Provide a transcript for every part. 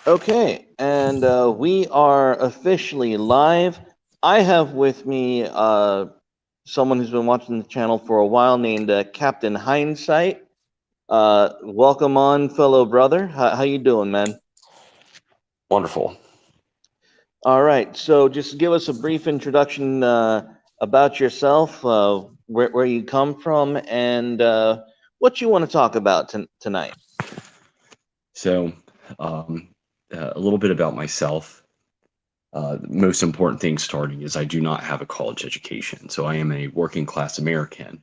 Okay, and we are officially live. I have with me someone who's been watching the channel for a while named Captain Hindsight. Welcome on, fellow brother. How you doing, man? Wonderful. All right, so just give us a brief introduction about yourself, where you come from, and what you want to talk about tonight. So, um, a little bit about myself. The most important thing starting is I do not have a college education. So, I am a working class American,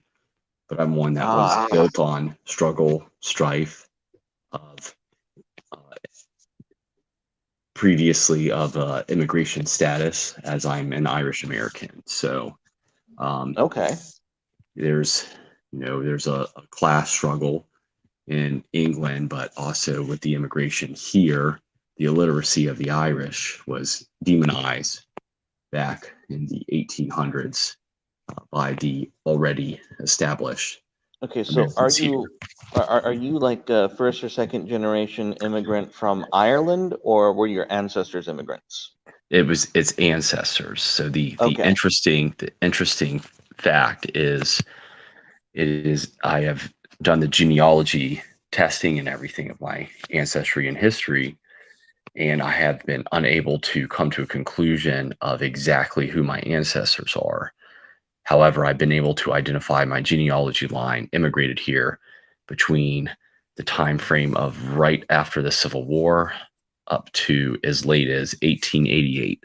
but I'm one that was Ah, built on struggle, strife of uh, previously of immigration status, as I'm an Irish American. So, um, okay. there's there's a class struggle in England, but also with the immigration here, the illiteracy of the Irish was demonized back in the 1800s by the already established Okay, so are Americans here. you are you like a first or second generation immigrant from Ireland, or were your ancestors immigrants? It was its ancestors. So Okay. the interesting fact is I have done the genealogy testing and everything of my ancestry and history, and I have been unable to come to a conclusion of exactly who my ancestors are. However, I've been able to identify my genealogy line immigrated here between the time frame of right after the Civil War up to as late as 1888.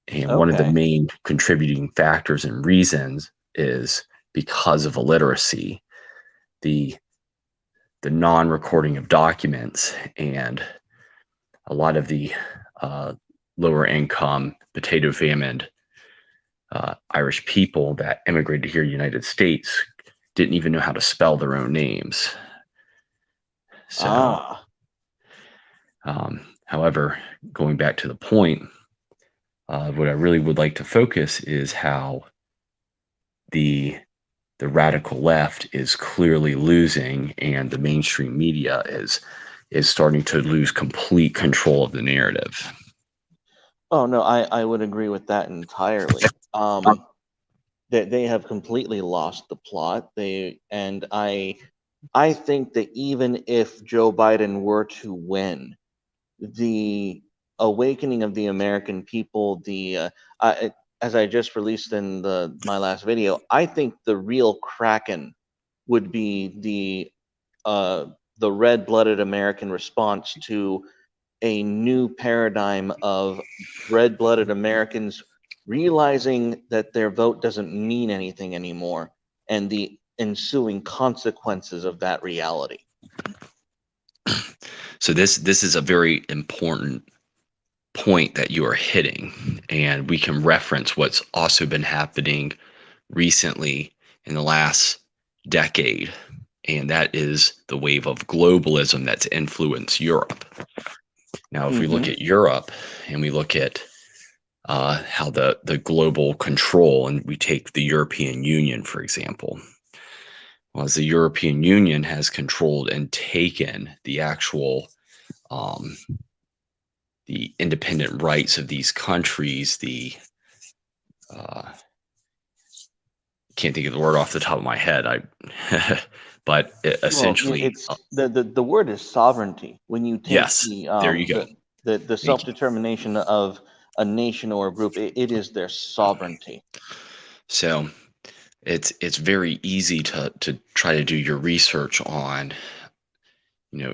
And one of the Okay. main contributing factors and reasons is because of illiteracy, the the non-recording of documents and a lot of the uh, lower income, potato famine Irish people that immigrated here to the United States didn't even know how to spell their own names. So, Ah. however, going back to the point, what I really would like to focus is how the the radical left is clearly losing, and the mainstream media is starting to lose complete control of the narrative. Oh no, I would agree with that entirely. They have completely lost the plot. I think that even if Joe Biden were to win, the awakening of the American people, as I just released in the my last video, I think the real kraken would be uh, the red-blooded American response to a new paradigm of red-blooded Americans realizing that their vote doesn't mean anything anymore, and the ensuing consequences of that reality. So this is a very important point that you are hitting, and we can reference what's also been happening recently in the last decade, and that is the wave of globalism that's influenced Europe. Now, if we look Hmm. at Europe and we look at how the global control, and we take the European Union, for example, well, as the European Union has controlled and taken um, the independent rights of these countries, the uh, can't think of the word off the top of my head. But Well, essentially, it's the word is sovereignty. When you take yes, there you go. the Thank you. self-determination of a nation or a group, it is their sovereignty. So it's very easy to try to do your research on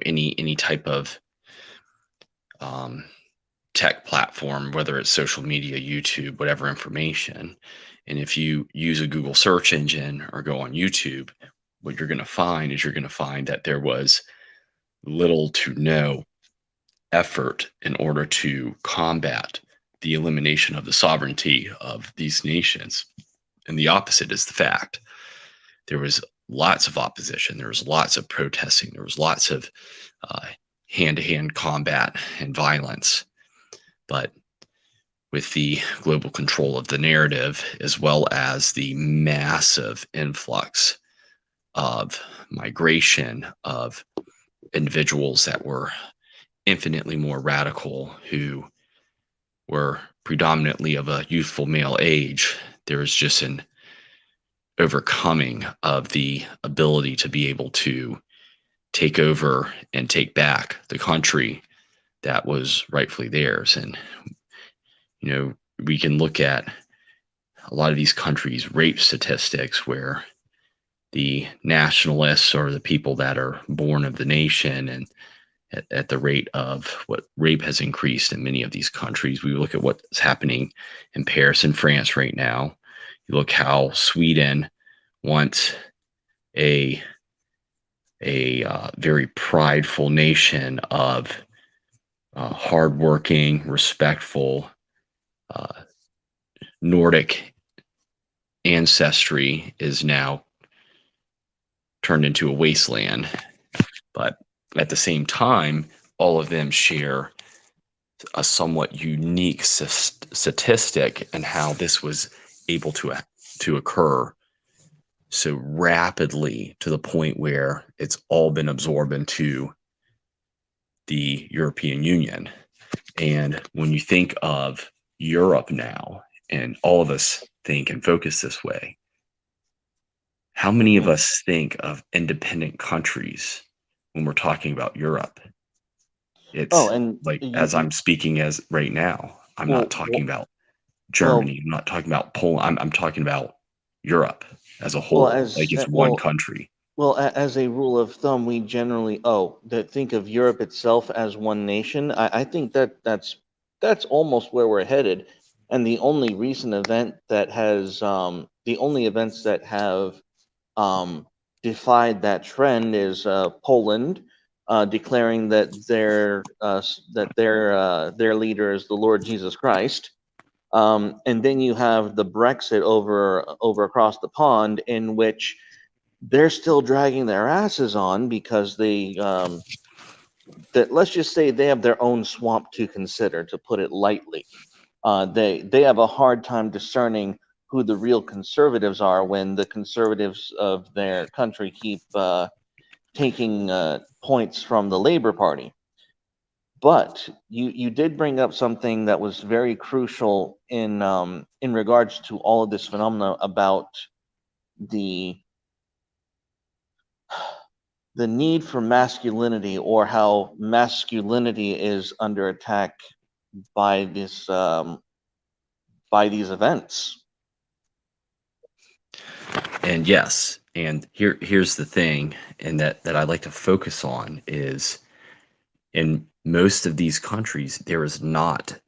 any type of um, tech platform, whether it's social media, YouTube, whatever information. And if you use a Google search engine or go on YouTube, what you're going to find is you're going to find that there was little to no effort in order to combat the elimination of the sovereignty of these nations. And the opposite is the fact. There was lots of opposition, there was lots of protesting, there was lots of hand to hand combat and violence. But with the global control of the narrative, as well as the massive influx of migration of individuals that were infinitely more radical, who were predominantly of a youthful male age. There was just an overcoming of the ability to be able to take over and take back the country that was rightfully theirs. And, we can look at a lot of these countries' rape statistics where the nationalists are the people that are born of the nation, and at the rate of what rape has increased in many of these countries. We look at what's happening in Paris and France right now. You look how Sweden wants a very prideful nation of hardworking, respectful uh, Nordic ancestry is now turned into a wasteland. But at the same time, all of them share a somewhat unique statistic and how this was able to occur so rapidly to the point where it's all been absorbed into the European Union. And when you think of Europe now, and all of us think and focus this way, how many of Hmm. us think of independent countries when we're talking about Europe? Oh, It's and like, as I'm speaking as right now, I'm not well, talking about well, Germany. I'm not talking about Poland. I'm talking about Europe as a well, whole. Like, as it's one country. as a rule of thumb, we generally that think of Europe itself as one nation. I think that's almost where we're headed. And the only events that have um, defied that trend is Poland declaring that their leader is the Lord Jesus Christ. And then you have the Brexit over across the pond, in which they're still dragging their asses on because that let's just say they have their own swamp to consider, to put it lightly. They have a hard time discerning who the real conservatives are when the conservatives of their country keep taking points from the Labor Party. But you did bring up something that was very crucial in regards to all of this phenomena about the the need for masculinity, or how masculinity is under attack by this by these events. And yes, and here's the thing, and that I like to focus on is, in most of these countries, there is not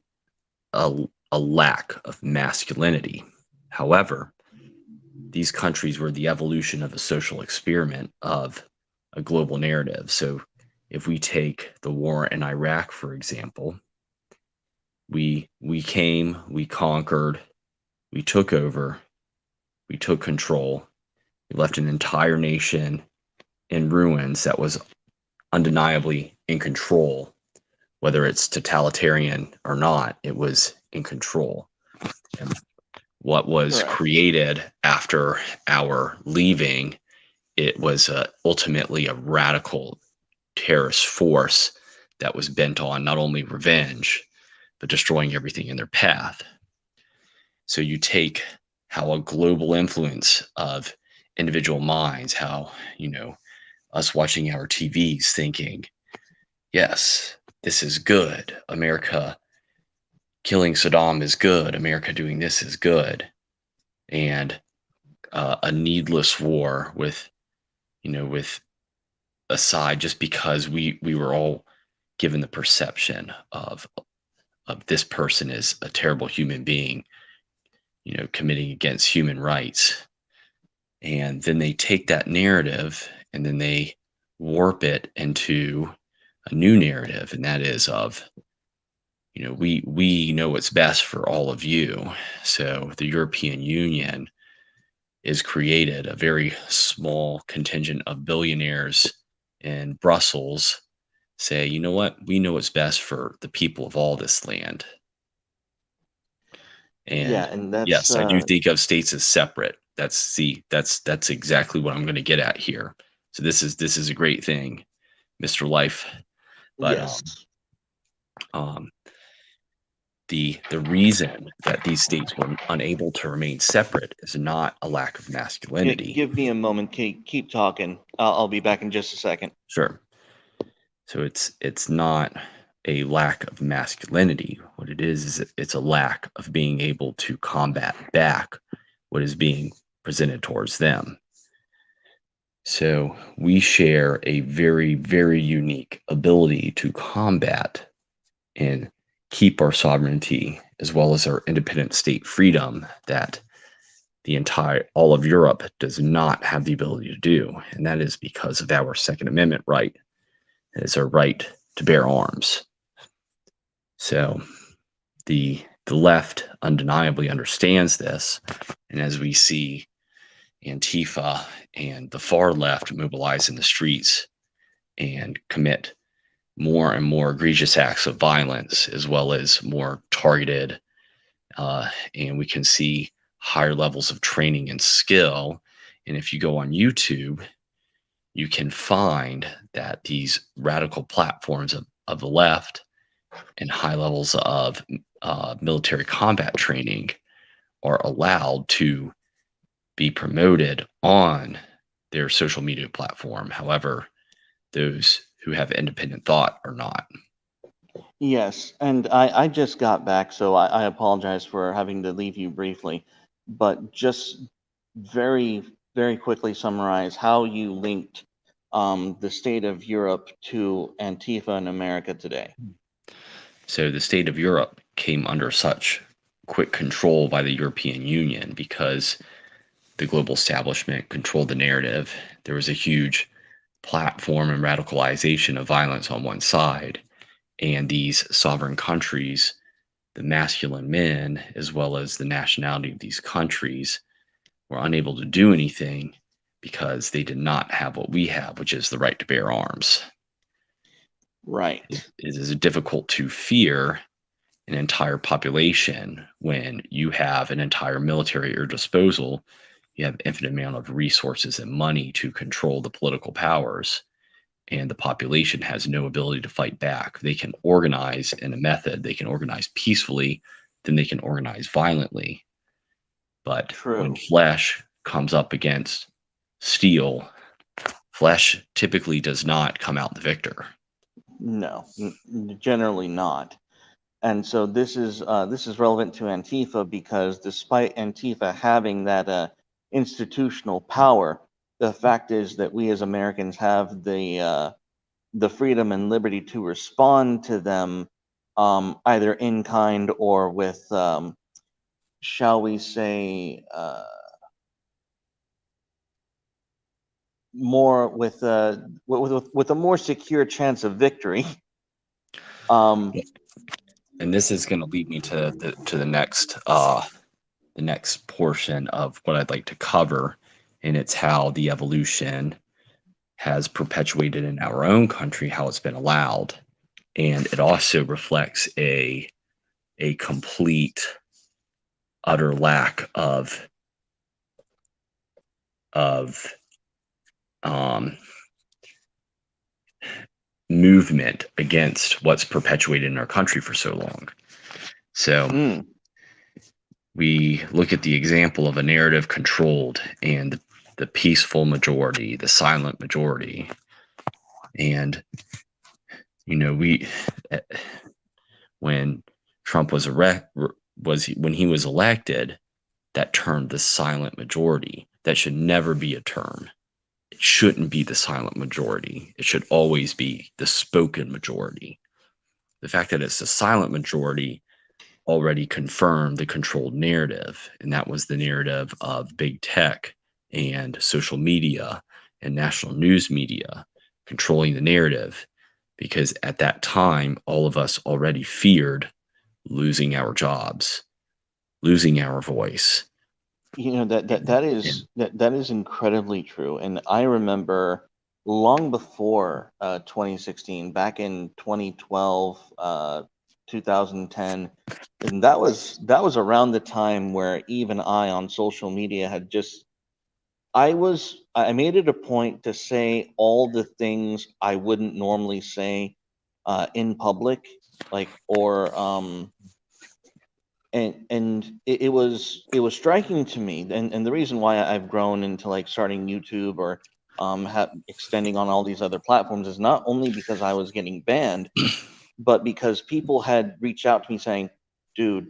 a lack of masculinity. However, these countries were the evolution of a social experiment of a global narrative. So if we take the war in Iraq, for example, we came, we conquered, we took over, we took control, we left an entire nation in ruins that was undeniably in control. Whether it's totalitarian or not, it was in control. And what was Correct. created after our leaving, it was ultimately a radical terrorist force that was bent on not only revenge, but destroying everything in their path. So you take how a global influence of individual minds, how, us watching our TVs thinking, yes, this is good. America killing Saddam is good. America doing this is good. And a needless war with a side, just because we were all given the perception of this person is a terrible human being, committing against human rights. And then they take that narrative and then they warp it into a new narrative, and that is of, we know what's best for all of you. So the European Union is created, a very small contingent of billionaires in Brussels say, you know what, we know what's best for the people of all this land. Yeah, And and that's yes, I do think of states as separate. That's exactly what I'm going to get at here. So this is a great thing, Mr. Life. But yes. Um, the reason that these states were unable to remain separate is not a lack of masculinity. Give me a moment. Keep talking. I'll be back in just a second. Sure. So it's not a lack of masculinity. What it is it's a lack of being able to combat back what is being presented towards them. So we share a very, very unique ability to combat and keep our sovereignty as well as our independent state freedom that all of Europe does not have the ability to do. And that is because of our Second Amendment right. It's our right to bear arms. So the left undeniably understands this. And as we see Antifa and the far left mobilize in the streets and commit more and more egregious acts of violence, as well as more targeted, and we can see higher levels of training and skill. And if you go on YouTube, you can find that these radical platforms of the left and high levels of military combat training are allowed to be promoted on their social media platform. However, those who have independent thought are not. Yes, and I just got back, so I apologize for having to leave you briefly, but just very, very quickly summarize how you linked the state of Europe to Antifa in America today. So the state of Europe came under such quick control by the European Union because the global establishment controlled the narrative. There was a huge platform and radicalization of violence on one side, and these sovereign countries, the masculine men, as well as the nationality of these countries, were unable to do anything because they did not have what we have, which is the right to bear arms. Right. It is difficult to fear an entire population when you have an entire military at your disposal. You have infinite amount of resources and money to control the political powers, and the population has no ability to fight back. They can organize in a method, they can organize peacefully, then they can organize violently. But when True. flesh comes up against steel, flesh typically does not come out the victor. No, generally not. And so this is relevant to Antifa because despite Antifa having that institutional power, the fact is that we as Americans have the freedom and liberty to respond to them, either in kind or with, shall we say, more with a more secure chance of victory. Um, And this is going to lead me to the next portion of what I'd like to cover, and it's how the evolution has perpetuated in our own country, how it's been allowed, and it also reflects a complete, utter lack of um, movement against what's perpetuated in our country for so long. So we look at the example of a narrative controlled and the peaceful majority, the silent majority. And, we, when Trump when he was elected, that term, the silent majority, that should never be a term. It shouldn't be the silent majority. It should always be the spoken majority. The fact that it's the silent majority already confirmed the controlled narrative, and that was the narrative of big tech and social media and national news media controlling the narrative, because at that time all of us already feared losing our jobs, losing our voice. That is incredibly true, and I remember long before 2016, back in 2012, 2010, and that was around the time where even I on social media had just I made it a point to say all the things I wouldn't normally say in public, like, or it was striking to me, and the reason why I've grown into like starting YouTube or extending on all these other platforms is not only because I was getting banned, but because people had reached out to me saying, "Dude,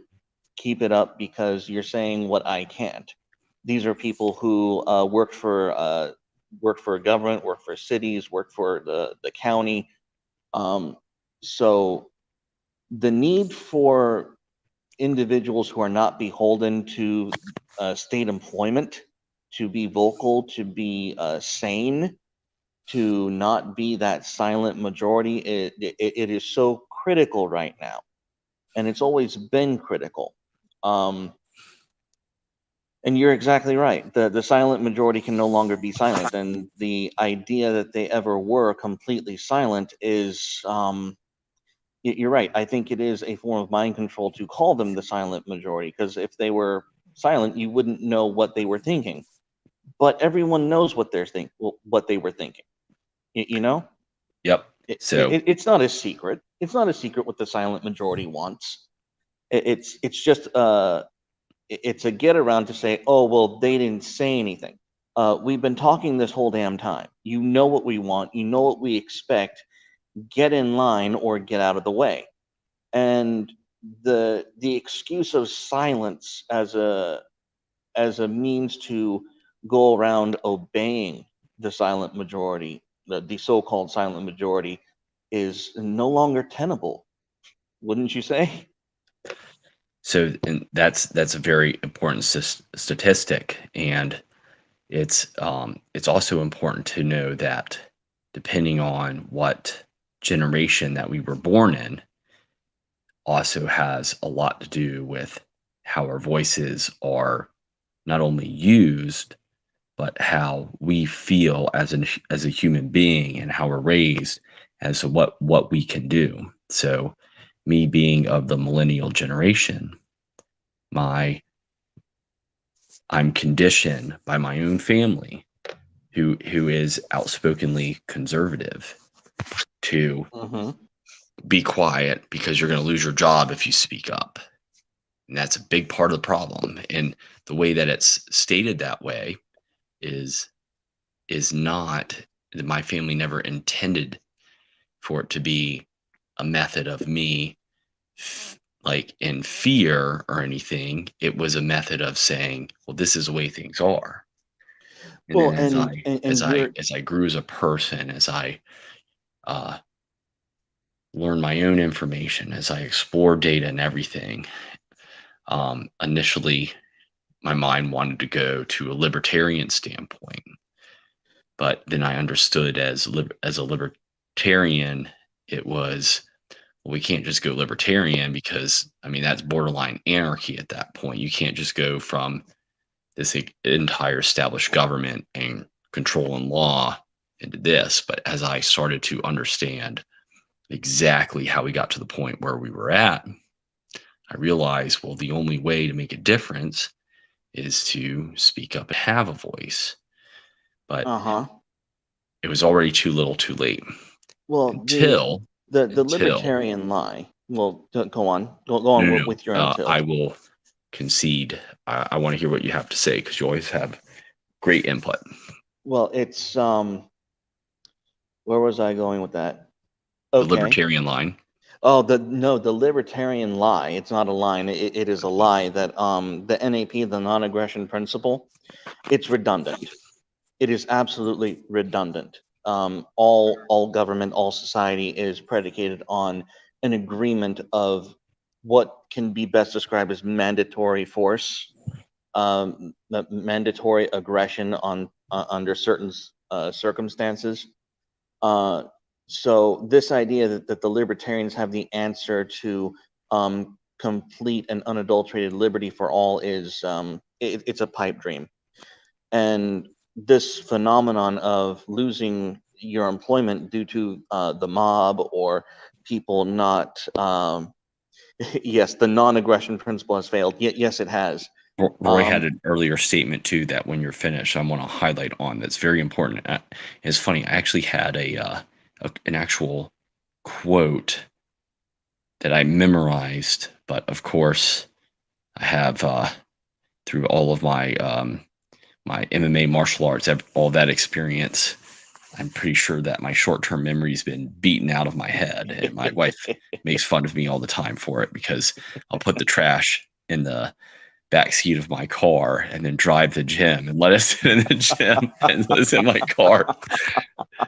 keep it up because you're saying what I can't." These are people who work for government, work for cities, work for the county. Um, so the need for individuals who are not beholden to state employment to be vocal, to be sane, to not be that silent majority, it is so critical right now, and it's always been critical. Um, and you're exactly right. The silent majority can no longer be silent, and the idea that they ever were completely silent is you're right. I think it is a form of mind control to call them the silent majority, because if they were silent, you wouldn't know what they were thinking. But everyone knows what they were thinking. You know, Yep. So it's not a secret. It's not a secret what the silent majority wants. It's just it's a get around to say, oh well, they didn't say anything. We've been talking this whole damn time. You know what we want. You know what we expect. Get in line or get out of the way. And the excuse of silence as a means to go around obeying the silent majority, the so-called silent majority, is no longer tenable, wouldn't you say? and that's a very important statistic, and it's also important to know that depending on what generation that we were born in also has a lot to do with how our voices are not only used, but how we feel as a human being and how we're raised as to what we can do. So, me being of the millennial generation, my I'm conditioned by my own family, who is outspokenly conservative, to Mm-hmm. be quiet because you're going to lose your job if you speak up. And that's a big part of the problem. And the way that it's stated that way is not that my family never intended for it to be a method of me like in fear or anything. It was a method of saying, well, this is the way things are. And then Well, and you're as I grew as a person, as I uh, learned my own information, as I explored data and everything, initially my mind wanted to go to a libertarian standpoint, but then I understood as a libertarian, it was, well, we can't just go libertarian because I mean that's borderline anarchy at that point. You can't just go from this entire established government and control and law into this. But as I started to understand exactly how we got to the point where we were at, I realized, well, the only way to make a difference is to speak up and have a voice. But uh-huh. it was already too little too late Well, until, the until, libertarian lie. Well, go on. Go on no, no, with your no. I until. will concede. I want to hear what you have to say because you always have great input. Well, it's where was I going with that? The Okay. libertarian line. Oh, the libertarian lie. It's not a line. It is a lie that the NAP, the non-aggression principle, it's redundant. It is absolutely redundant. All government, all society is predicated on an agreement of what can be best described as mandatory force, mandatory aggression on under certain circumstances. Uh, so this idea that the libertarians have the answer to complete and unadulterated liberty for all is it's a pipe dream. And this phenomenon of losing your employment due to the mob or people not yes, the non-aggression principle has failed. Yes, it has. Roy had um, an earlier statement too that when you're finished, I want to highlight on that's very important. It's funny. I actually had an actual quote that I memorized, but of course, I have through all of my MMA martial arts, all that experience. I'm pretty sure that my short-term memory's been beaten out of my head, and my wife makes fun of me all the time for it because I'll put the trash in the back seat of my car and then drive the gym and let us sit in the gym and listen in my car.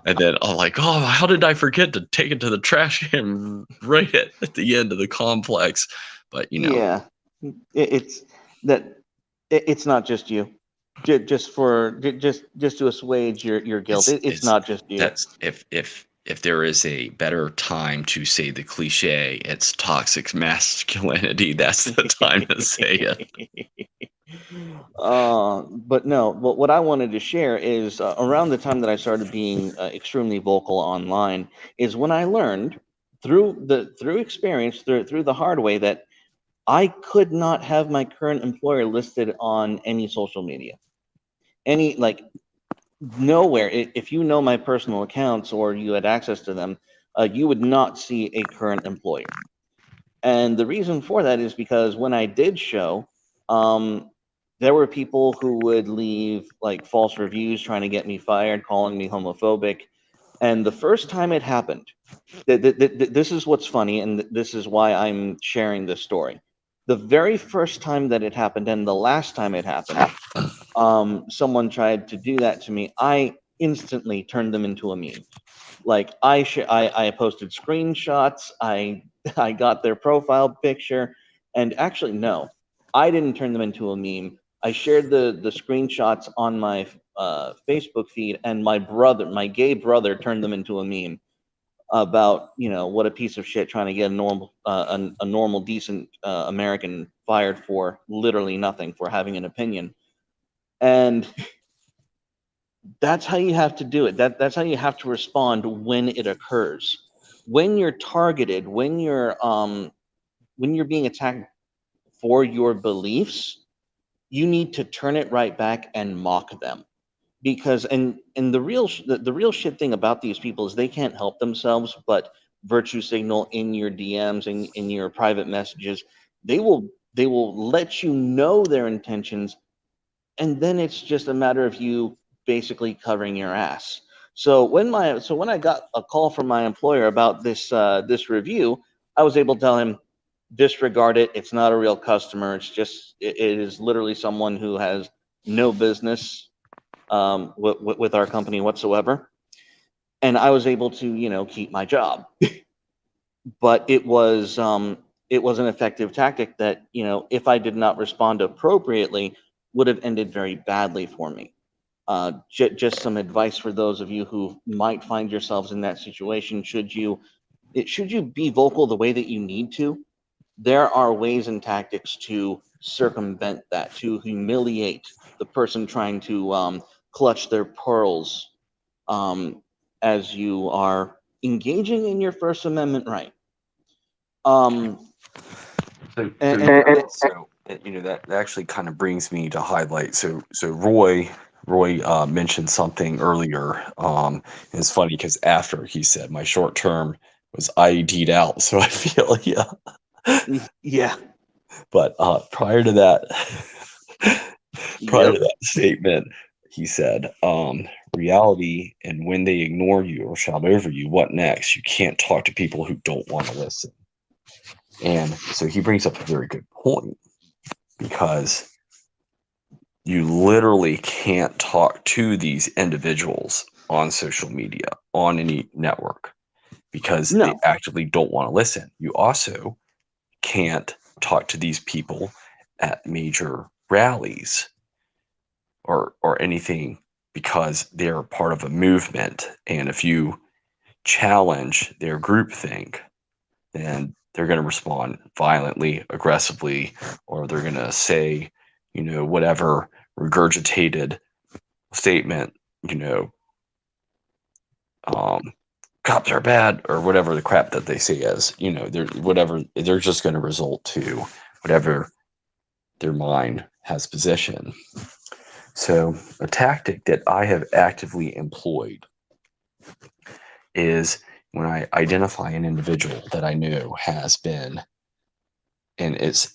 And then I'm like, oh, how did I forget to take it to the trash can right at the end of the complex? But Yeah, it's that it's not just you. Just to assuage your guilt. It's it's not just you. that's if there is a better time to say the cliche, it's toxic masculinity. That's the time to say it. But no, what I wanted to share is around the time that I started being extremely vocal online is when I learned through experience through the hard way that I could not have my current employer listed on any social media, any like nowhere. If you know my personal accounts or you had access to them, you would not see a current employer. And the reason for that is because when I did show, um, there were people who would leave like false reviews trying to get me fired, calling me homophobic. And the first time it happened, this is what's funny, and this is why I'm sharing this story. The very first time that it happened, and the last time it happened, someone tried to do that to me. I instantly turned them into a meme. Like I posted screenshots. I got their profile picture, and actually no, I didn't turn them into a meme. I shared the screenshots on my Facebook feed, and my gay brother, turned them into a meme about what a piece of shit trying to get a normal decent American fired for literally nothing, for having an opinion. And that's how you have to do it. That's how you have to respond when it occurs. When you're targeted, when you're being attacked for your beliefs, you need to turn it right back and mock them. Because and the real shit thing about these people is they can't help themselves but virtue signal in your DMs and in your private messages. They will let you know their intentions, and then it's just a matter of you basically covering your ass. So when I got a call from my employer about this review, I was able to tell him, disregard it. It's not a real customer. It is literally someone who has no business with our company whatsoever. And I was able to keep my job. But it was an effective tactic that if I did not respond appropriately, would have ended very badly for me. Just some advice for those of you who might find yourselves in that situation. Should you be vocal the way that you need to, there are ways and tactics to circumvent that, to humiliate the person trying to clutch their pearls um, as you are engaging in your First Amendment right. Um, So, and, so, and, so that actually kind of brings me to highlight. So Roy mentioned something earlier. And it's funny because after he said my short term was IED'd out, so I feel yeah. yeah, But prior to that, prior yep. to that statement, he said, "Reality, and when they ignore you or shout over you, what next? You can't talk to people who don't want to listen." And so he brings up a very good point because you literally can't talk to these individuals on social media, on any network, because they No, actively don't want to listen. You also can't talk to these people at major rallies or anything because they're part of a movement. And if you challenge their groupthink, then they're going to respond violently, aggressively, or they're going to say, whatever regurgitated statement, you know, um, cops are bad, or whatever the crap that they say is, they're just going to result to whatever their mind has positioned. So a tactic that I have actively employed is when I identify an individual that I know has been, and it's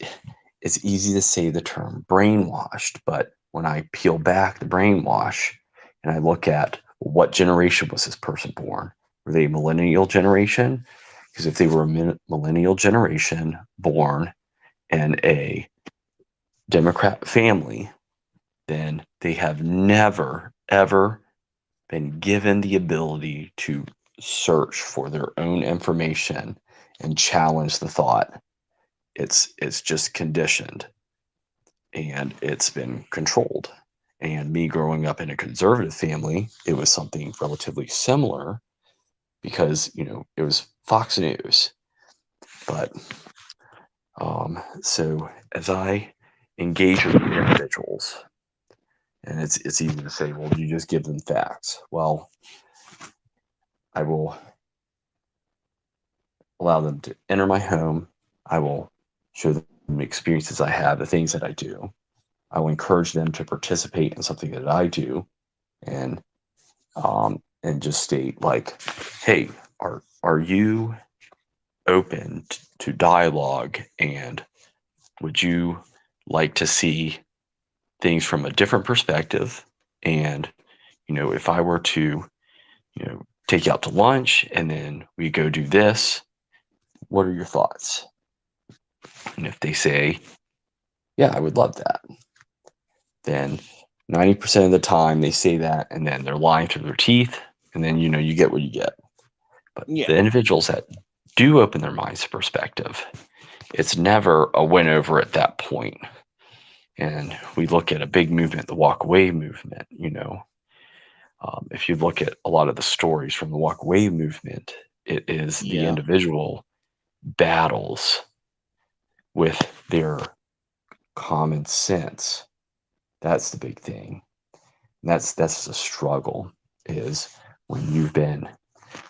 easy to say the term brainwashed, but when I peel back the brainwash and I look at what generation was this person born? Were they a millennial generation? Because if they were a millennial generation born in a Democrat family, then they have never, ever been given the ability to search for their own information and challenge the thought. It's just conditioned and it's been controlled. And me growing up in a conservative family, it was something relatively similar because, it was Fox News. But so as I engage with individuals, and it's easy to say, well, you just give them facts. Well, I will allow them to enter my home. I will show them the experiences I have, the things that I do. I will encourage them to participate in something that I do, and and just state like, hey, are you open to dialogue, and would you like to see things from a different perspective? And if I were to take you out to lunch and then we go do this, what are your thoughts? And if they say, yeah, I would love that, then 90% of the time they say that and then they're lying through their teeth, and then you get what you get. But Yeah. the individuals that do open their minds to perspective, it's never a win over at that point. And we look at a big movement, the walk away movement. If you look at a lot of the stories from the walk away movement, it is the Yeah. individual battles with their common sense. That's the big thing. And that's the struggle, is when you've been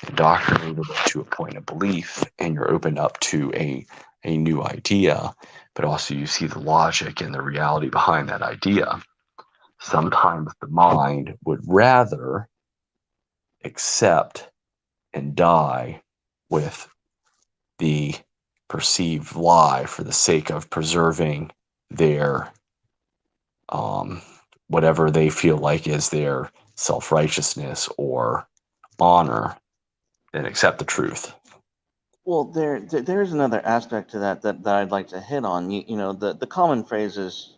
indoctrinated to a point of belief and you're opened up to a new idea, but also you see the logic and the reality behind that idea. Sometimes the mind would rather accept and die with the perceived lie for the sake of preserving their whatever they feel like is their self-righteousness or honor, than accept the truth. Well, there's another aspect to that I'd like to hit on. The common phrase is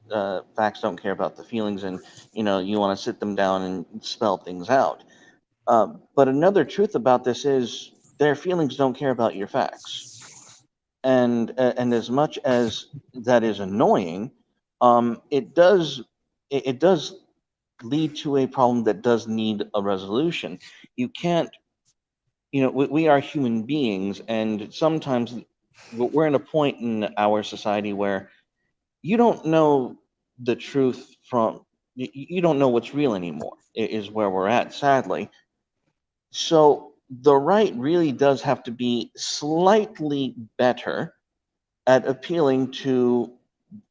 facts don't care about the feelings, and you want to sit them down and spell things out. But another truth about this is their feelings don't care about your facts. And as much as that is annoying, it does lead to a problem that does need a resolution. You can't, we are human beings, and sometimes we're in a point in our society where you don't know the truth from, you don't know what's real anymore, is where we're at, sadly. So the right really does have to be slightly better at appealing to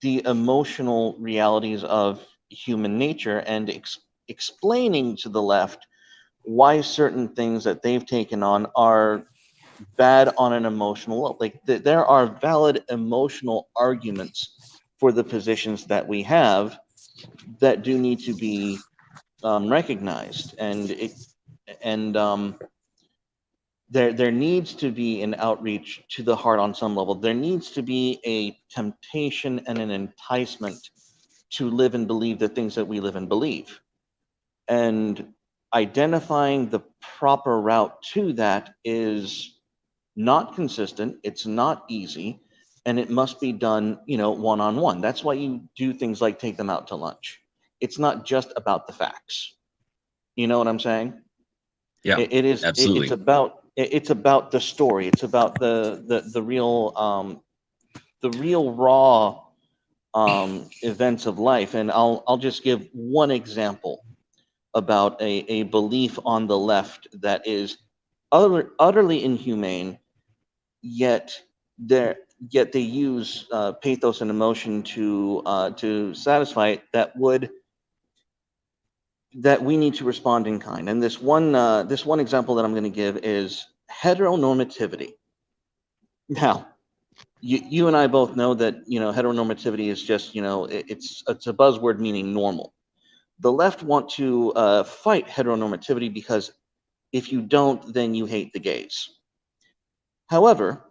the emotional realities of human nature and explaining to the left why certain things that they've taken on are bad on an emotional level. Like there are valid emotional arguments for the positions that we have that do need to be recognized, and there needs to be an outreach to the heart on some level. There needs to be a temptation and an enticement to live and believe the things that we live and believe. And identifying the proper route to that is not consistent, it's not easy, and it must be done, one on one. That's why you do things like take them out to lunch. It's not just about the facts. You know what I'm saying? Yeah, It is it's absolutely. about the story. It's about the real raw events of life. And I'll just give one example about a belief on the left that is utterly inhumane, yet they yet they use pathos and emotion to satisfy it. That we need to respond in kind. And this one example that I'm going to give is heteronormativity. Now, you and I both know that, heteronormativity is just, it's a buzzword meaning normal. The left want to fight heteronormativity because if you don't, then you hate the gays. However,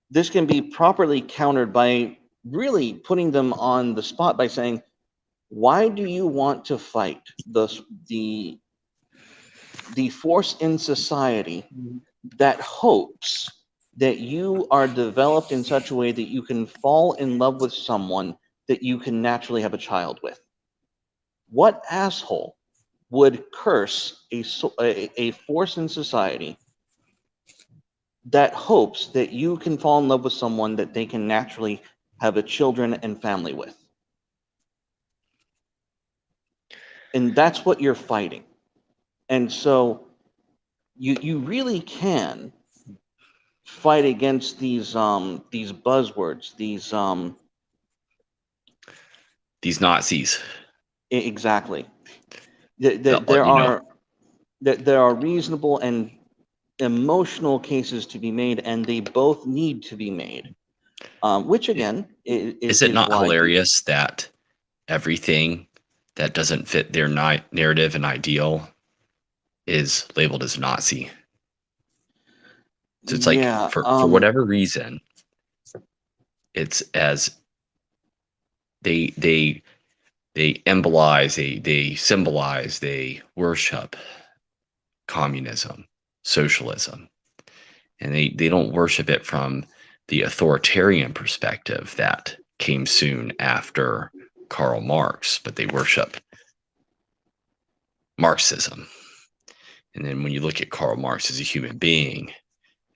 this can be properly countered by really putting them on the spot by saying, why do you want to fight the force in society that hopes that you are developed in such a way that you can fall in love with someone that you can naturally have a child with? What asshole would curse a force in society that hopes that you can fall in love with someone that they can naturally have a children and family with? And that's what you're fighting. And so you really can fight against these buzzwords, These Nazis. exactly. That, There you know, are there are reasonable and emotional cases to be made, and they both need to be made. Which again is it is not why hilarious that everything that doesn't fit their narrative and ideal is labeled as Nazi? So it's like yeah for whatever reason, it's as they embolize, they symbolize, they worship communism, socialism, and they don't worship it from the authoritarian perspective that came soon after Karl Marx, but they worship Marxism. And then when you look at Karl Marx as a human being,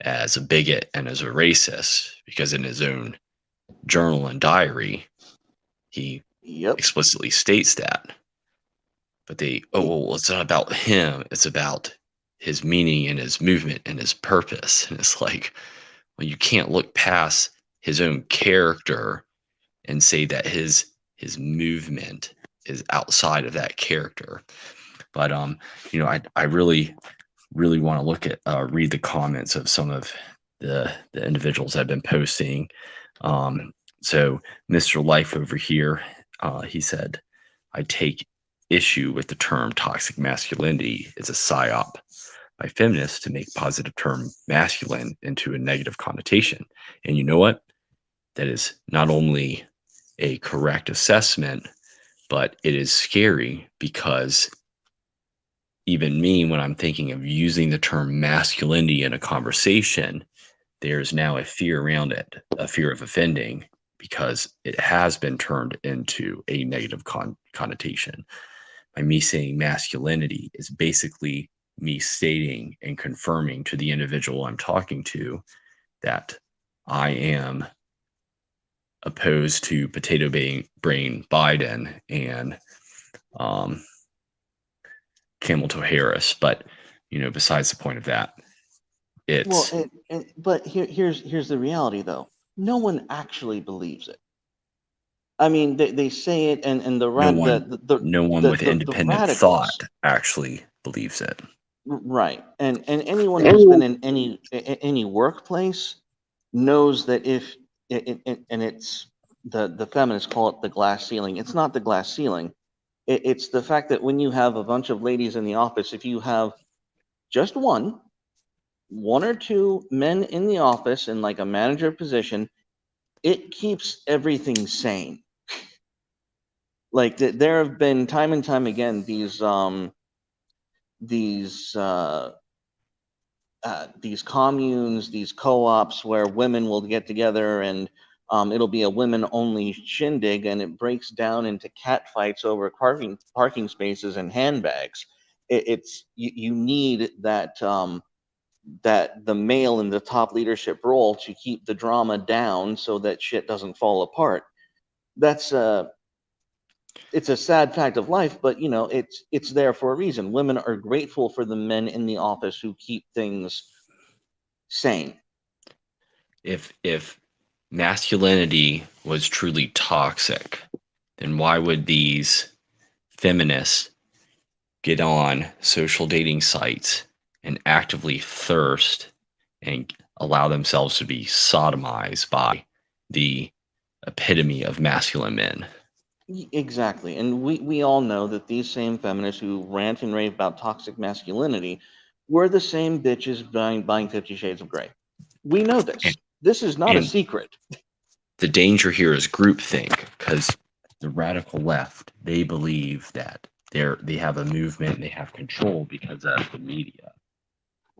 as a bigot and as a racist, because in his own journal and diary, he yep. explicitly states that. But well, it's not about him. It's about his meaning and his movement and his purpose. And it's like, well, you can't look past his own character and say that his movement is outside of that character. But I really want to look at read the comments of some of the individuals that have been posting. So Mr. Life over here, he said, I take issue with the term toxic masculinity. It's a psyop by feminists to make positive term masculine into a negative connotation. And you know what? That is not only a correct assessment, but it is scary because even me, when I'm thinking of using the term masculinity in a conversation, there's now a fear around it, a fear of offending, because it has been turned into a negative connotation. By me saying masculinity is basically me stating and confirming to the individual I'm talking to that I am opposed to potato brain Biden and Camel Toe Harris. But besides the point of that, Well, it's but here's the reality though. No one actually believes it. I mean, they say it, and the no rat one no one with the independent thought radicals, actually believes it. right? And anyone who's been in any workplace knows that if and it's the feminists call it the glass ceiling. It's not the glass ceiling. It's the fact that when you have a bunch of ladies in the office, if you have just one or two men in the office in like a manager position, it keeps everything sane. Like there have been time and time again these these communes, these co-ops where women will get together and it'll be a women-only shindig, and it breaks down into cat fights over parking spaces and handbags. It's you need that the male in the top leadership role to keep the drama down so that shit doesn't fall apart. That's it's a sad fact of life, but it's there for a reason. Women are grateful for the men in the office who keep things sane. If masculinity was truly toxic, then why would these feminists get on social dating sites and actively thirst and allow themselves to be sodomized by the epitome of masculine men. Exactly. And we all know that these same feminists who rant and rave about toxic masculinity were the same bitches buying 50 Shades of Grey. We know And, this. This is not a and secret. the danger here is groupthink, because the radical left, they believe that they have a movement, they have control because of the media.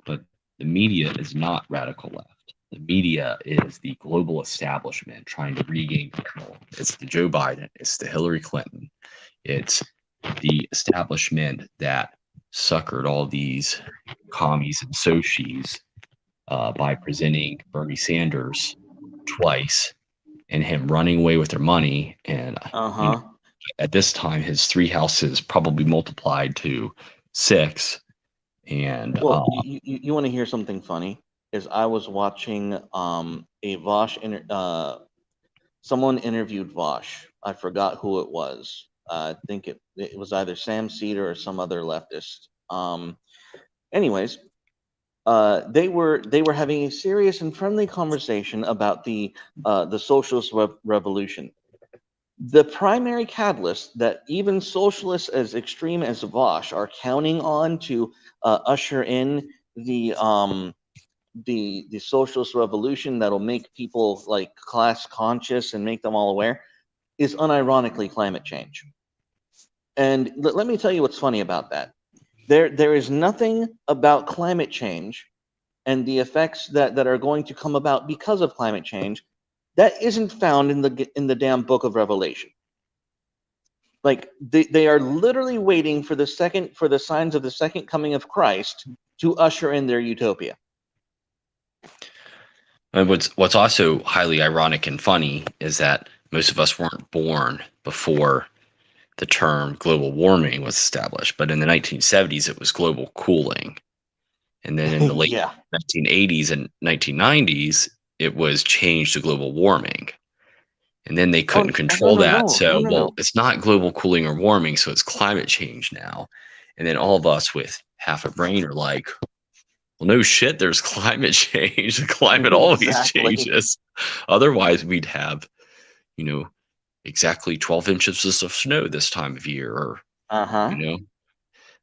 But the media is not radical left. The media is the global establishment trying to regain control. It's the Joe Biden, it's the Hillary Clinton, it's the establishment that suckered all these commies and socis by presenting Bernie Sanders twice and him running away with their money. And you know, Uh-huh. at this time, his 3 houses probably multiplied to 6. And Well, you want to hear something funny? Is I was watching a someone interviewed Vosh. I forgot who it was. I think it was either Sam Cedar or some other leftist. Anyways, they were having a serious and friendly conversation about the socialist revolution. The primary catalyst that even socialists as extreme as Vosh are counting on to usher in the socialist revolution that'll make people like class conscious and make them all aware is unironically climate change. And let me tell you what's funny about that. There is nothing about climate change and the effects that are going to come about because of climate change that isn't found in the damn book of Revelation. Like they are literally waiting for the signs of the second coming of Christ to usher in their utopia. And what's also highly ironic and funny is that most of us weren't born before the term global warming was established, but in the 1970s it was global cooling, and then in the late Yeah. 1980s and 1990s it was changed to global warming, and then they couldn't Oh no control no that. no no So, no well, no. it's not global cooling or warming, so it's climate change now. And then all of us with half a brain are like, well, no shit, there's climate change. The climate always Exactly. changes. Otherwise, we'd have, you know, exactly 12 inches of snow this time of year, or, Uh-huh. you know,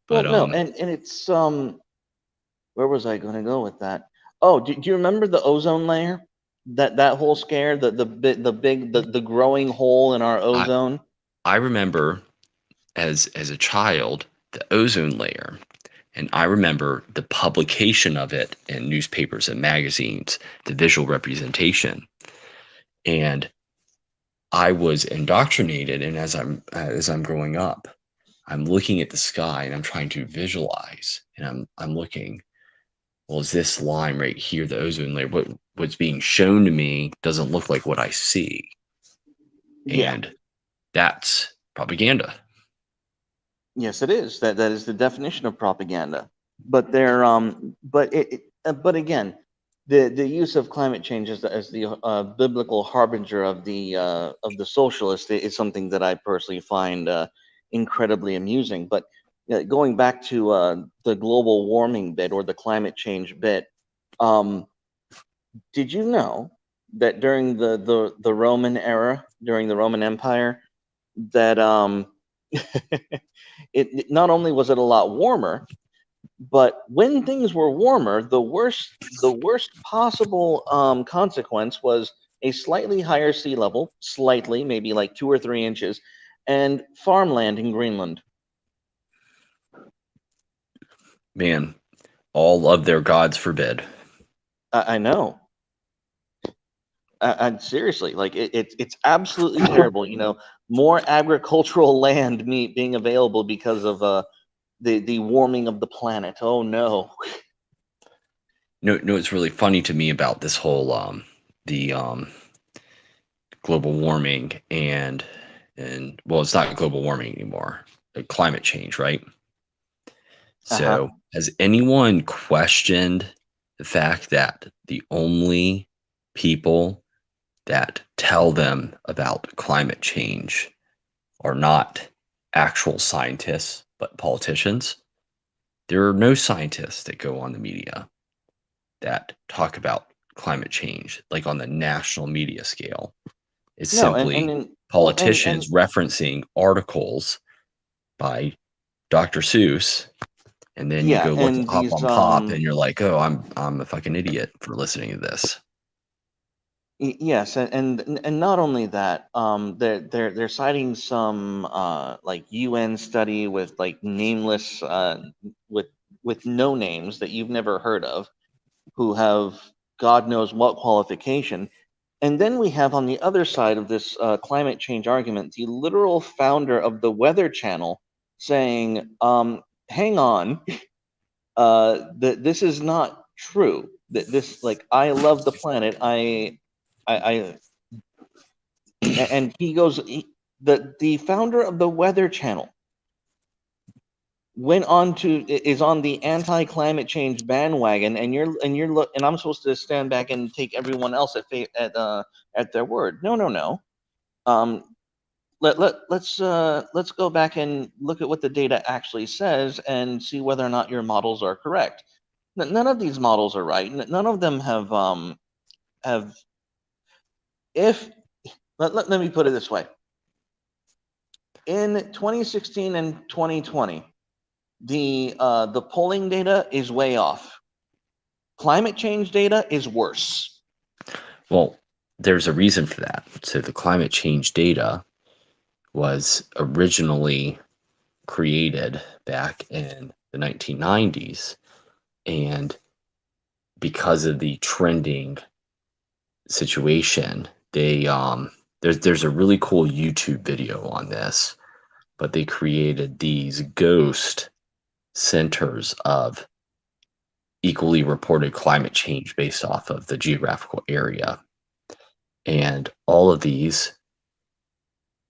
Well, but, no, and it's where was I going to go with that? Oh, do you remember the ozone layer? That whole scare, the growing hole in our I, ozone? I remember as a child, the ozone layer, and I remember the publication of it in newspapers and magazines, the visual representation. And I was indoctrinated, and as I'm growing up, I'm looking at the sky and I'm trying to visualize, and I'm looking, well, is this line right here the ozone layer? What's being shown to me doesn't look like what I see, Yeah. and that's propaganda. Yes, it is. That is the definition of propaganda. But again, the use of climate change as the biblical harbinger of the socialist is something that I personally find incredibly amusing. But going back to the global warming bit or the climate change bit, um, did you know that during the Roman era, during the Roman Empire, that it not only was it a lot warmer, but when things were warmer, the worst possible consequence was a slightly higher sea level, slightly, maybe like 2 or 3 inches, and farmland in Greenland. Man, all of their gods forbid. I know. Seriously, like it's absolutely terrible. More agricultural land being available because of the warming of the planet. Oh no. No, it's really funny to me about this whole the global warming and well, it's not global warming anymore, climate change, right? Uh huh. So, has anyone questioned the fact that the only people that tell them about climate change are not actual scientists, but politicians? There are no scientists that go on the media. that talk about climate change, like on the national media scale. It's No, simply well, and politicians referencing articles by Dr. Seuss, and then you yeah, go look and up these on Pop, and you're like, oh, I'm a fucking idiot for listening to this. Yes, and not only that, they're citing some like UN study with like nameless with no names that you've never heard of, who have God knows what qualification. And then we have on the other side of this climate change argument, the literal founder of the Weather Channel saying, "Hang on, that this is not true. That this, like, I love the planet. I and he goes, the founder of the Weather Channel went on to is on the anti-climate change bandwagon, and and I'm supposed to stand back and take everyone else at their word. No, no, no. Um, let's go back and look at what the data actually says and see whether or not your models are correct. None of these models are right. None of them have if let me put it this way. In 2016 and 2020, the polling data is way off. Climate change data is worse. Well, there's a reason for that. So the climate change data was originally created back in the 1990s, and because of the trending situation, there's a really cool YouTube video on this, but they created these ghost centers of equally reported climate change based off of the geographical area. And all of these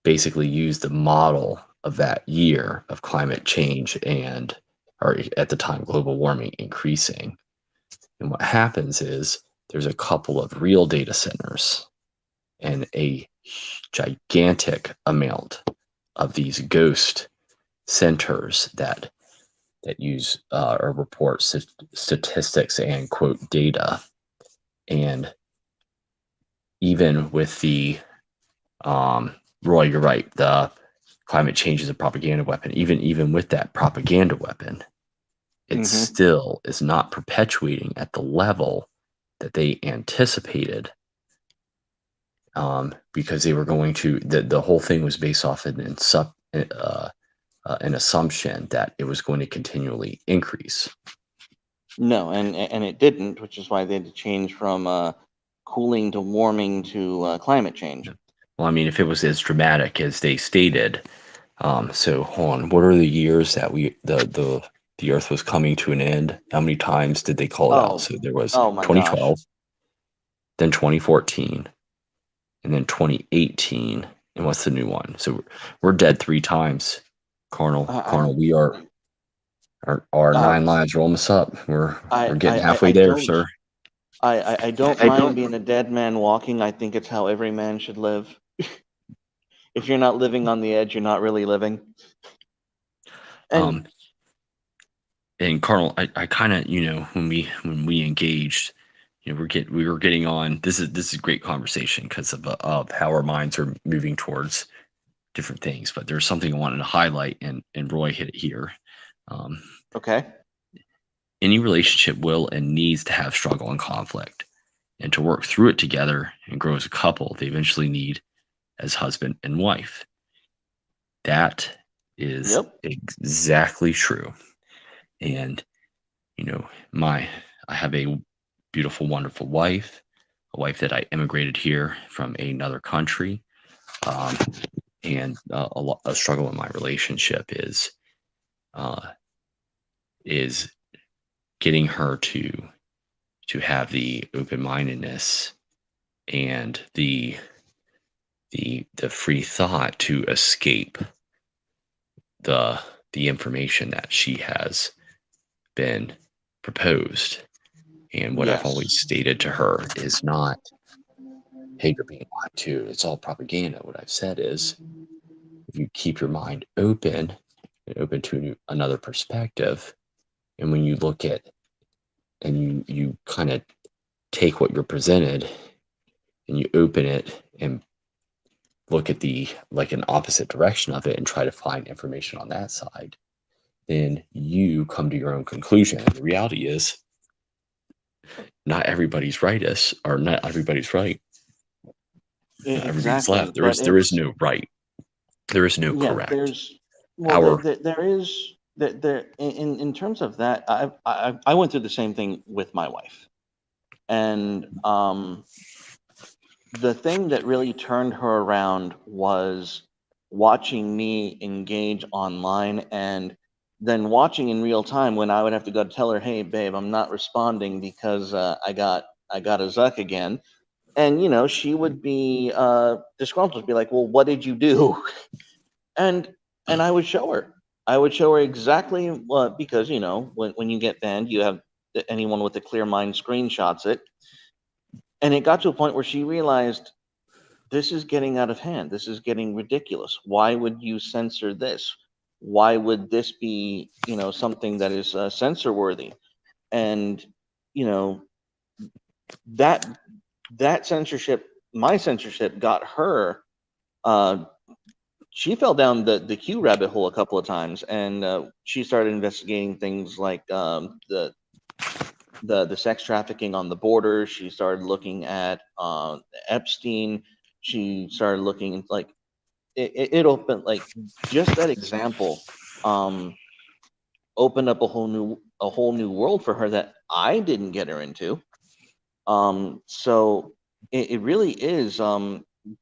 basically use the model of that year of climate change and, or at the time, global warming increasing. And what happens is there's a couple of real data centers and a gigantic amount of these ghost centers that use or report statistics and quote data. And even with the Roy, you're right, the climate change is a propaganda weapon. Even with that propaganda weapon, it Mm-hmm. still is not perpetuating at the level that they anticipated, because they were going to the whole thing was based off an assumption that it was going to continually increase. No, and it didn't, which is why they had to change from cooling to warming to climate change. Well, I mean, if it was as dramatic as they stated, so hold on, what are the years that the Earth was coming to an end? How many times did they call it out? Oh, So there was oh my gosh. 2012, then 2014, and then 2018. And what's the new one? So we're dead three times. I Carnal, we are our I 9 lives are almost up. We're getting halfway I there, don't sir. I don't I mind don't. being a dead man walking. I think it's how every man should live. If you're not living on the edge, you're not really living. Um, And and Carnal, I kind of, when we engaged, we were getting on. This is great conversation because of how our minds are moving towards different things. But there's something I wanted to highlight, and Roy hit it here. Um, okay. any relationship will and needs to have struggle and conflict, and to work through it together and grow as a couple, they eventually need as husband and wife. That is Yep. exactly true. And my I have a beautiful, wonderful wife, a wife that I immigrated here from another country. Um, and a struggle in my relationship uh, is getting her to have the open mindedness and the free thought to escape the the information that she has been proposed. And what I've Yes. always stated to her is not, hey, you're being lied to. It's all propaganda. What I've said is, if you keep your mind open and open to another perspective, and when you look at and you kind of take what you're presented and you open it and look at the like an opposite direction of it and try to find information on that side, then you come to your own conclusion. And the reality is not everybody's right is or not everybody's right. Not everybody's Exactly, left. but There is it's no right. There is no yeah. correct. There's well, Our there is there in terms of that. I went through the same thing with my wife, and the thing that really turned her around was watching me engage online and then watching in real time when I would have to go tell her, "Hey, babe, I'm not responding because I got a zuck again." And she would be disgruntled, be like, "Well, what did you do?" and and I would show her. I would show her exactly what, because when you get banned, you have anyone with a clear mind screenshots it, and it got to a point where she realized this is getting out of hand. This is getting ridiculous. Why would you censor this? Why would this be, something that is censor worthy? And you know that that censorship, my censorship, got her. Uh, she fell down the Q rabbit hole a couple of times, and she started investigating things like the sex trafficking on the border. She started looking at Epstein. She started looking like it opened, like, just that example um opened up a whole new world for her that I didn't get her into. So it really is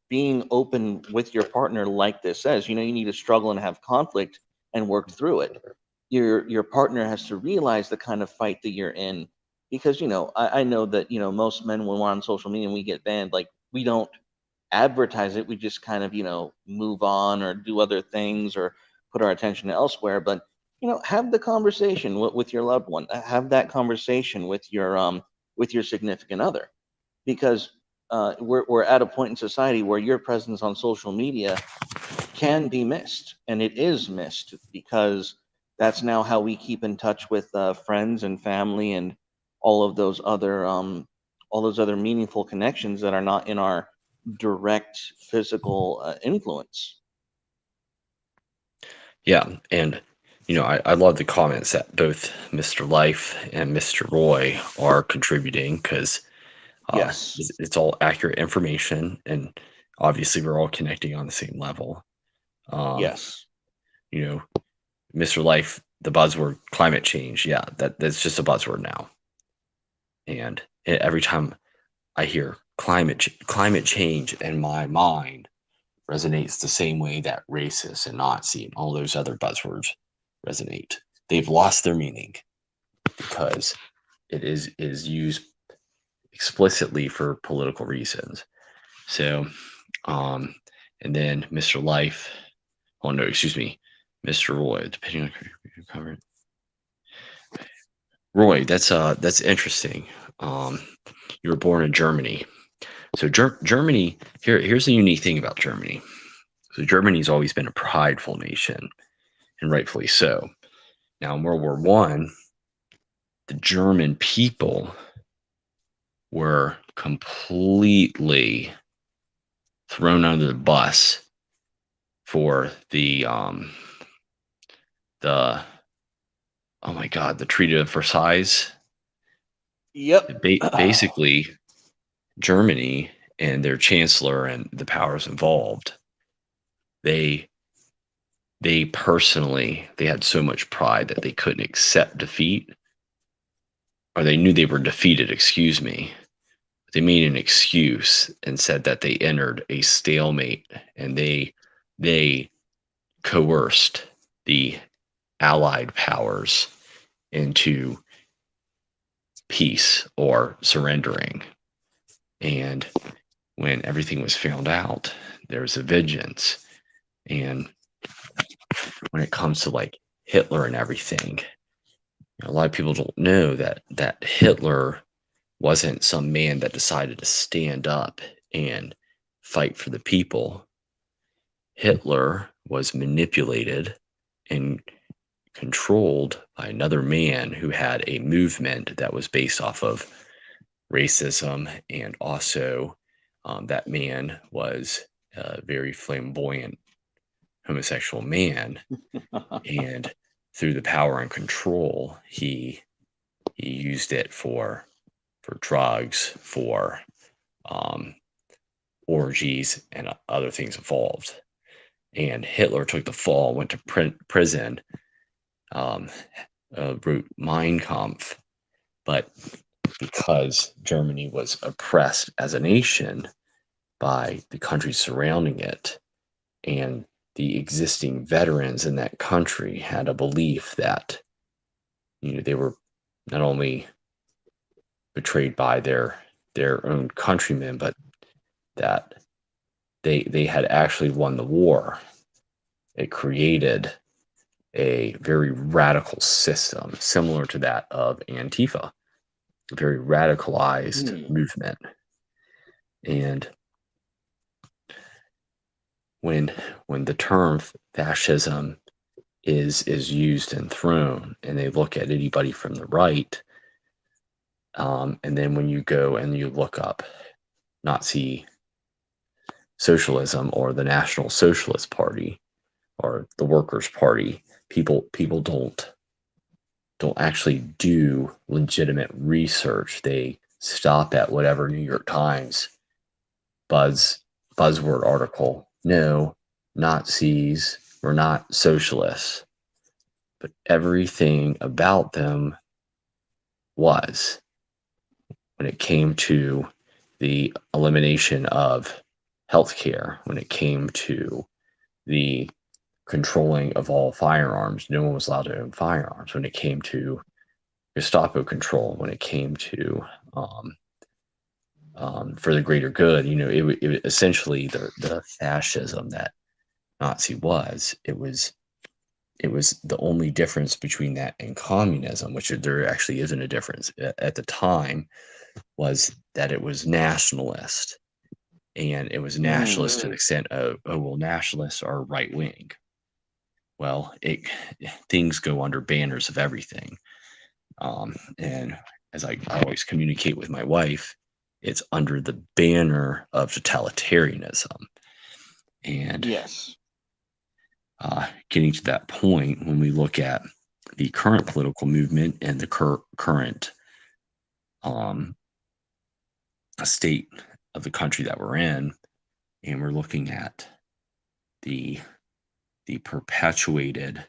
being open with your partner, like this says. You need to struggle and have conflict and work through it. Your partner has to realize the kind of fight that you're in, because I know that most men, when we're on social media and we get banned, like, we don't advertise it. We just kind of move on or do other things or put our attention elsewhere. But have the conversation with your loved one. Have that conversation with your significant other, because we're at a point in society where your presence on social media can be missed, and it is missed, because that's now how we keep in touch with friends and family and all of those other meaningful connections that are not in our direct physical influence. Yeah, and I love the comments that both Mr. Life and Mr. Roy are contributing because Yes. it's all accurate information, and obviously we're all connecting on the same level. Um, Yes. you know, Mr. Life, the buzzword climate change, yeah, that's just a buzzword now. And every time I hear climate change in my mind resonates the same way that racist and Nazi and all those other buzzwords resonate. They've lost their meaning because it is used explicitly for political reasons. So, um, and then Mr. Life, oh no, excuse me, Mr. Roy, depending on your cover. Roy, that's interesting. Um, you were born in Germany. So Germany, here's the unique thing about Germany. So Germany's always been a prideful nation, and rightfully so. Now in World War One, the German people were completely thrown under the bus for the oh my god, the Treaty of Versailles. Yep. Basically, Germany and their chancellor and the powers involved, they they had so much pride that they couldn't accept defeat, or they knew they were defeated, excuse me. They made an excuse and said that they entered a stalemate, and they coerced the allied powers into peace or surrendering. And when everything was found out, there was a vengeance. And when it comes to like Hitler and everything, a lot of people don't know that Hitler wasn't some man that decided to stand up and fight for the people. Hitler was manipulated and controlled by another man who had a movement that was based off of racism, and also that man was a very flamboyant homosexual man, and through the power and control, he used it for drugs, for um, orgies, and other things involved. And Hitler took the fall, went to prison, um, wrote Mein Kampf, but because Germany was oppressed as a nation by the countries surrounding it, and the existing veterans in that country had a belief that they were not only betrayed by their own countrymen, but that they had actually won the war. It created a very radical system similar to that of Antifa, a very radicalized movement. And when the term fascism is used and thrown, and they look at anybody from the right, and then when you go and you look up Nazi socialism or the National Socialist Party or the Workers' Party, people don't actually do legitimate research. They stop at whatever New York Times buzzword article. No, Nazis were not socialists, but everything about them was. When it came to the elimination of healthcare, when it came to the controlling of all firearms, no one was allowed to own firearms. When it came to Gestapo control, when it came to for the greater good, it essentially the fascism that Nazi was. It was the only difference between that and communism, which there actually isn't a difference at the time, was that it was nationalist, and it was nationalist to the extent of, oh well, nationalists are right wing. Well, things go under banners of everything, and as I always communicate with my wife, it's under the banner of totalitarianism. And Yes. Getting to that point, when we look at the current political movement and the current state of the country that we're in, and we're looking at the perpetuated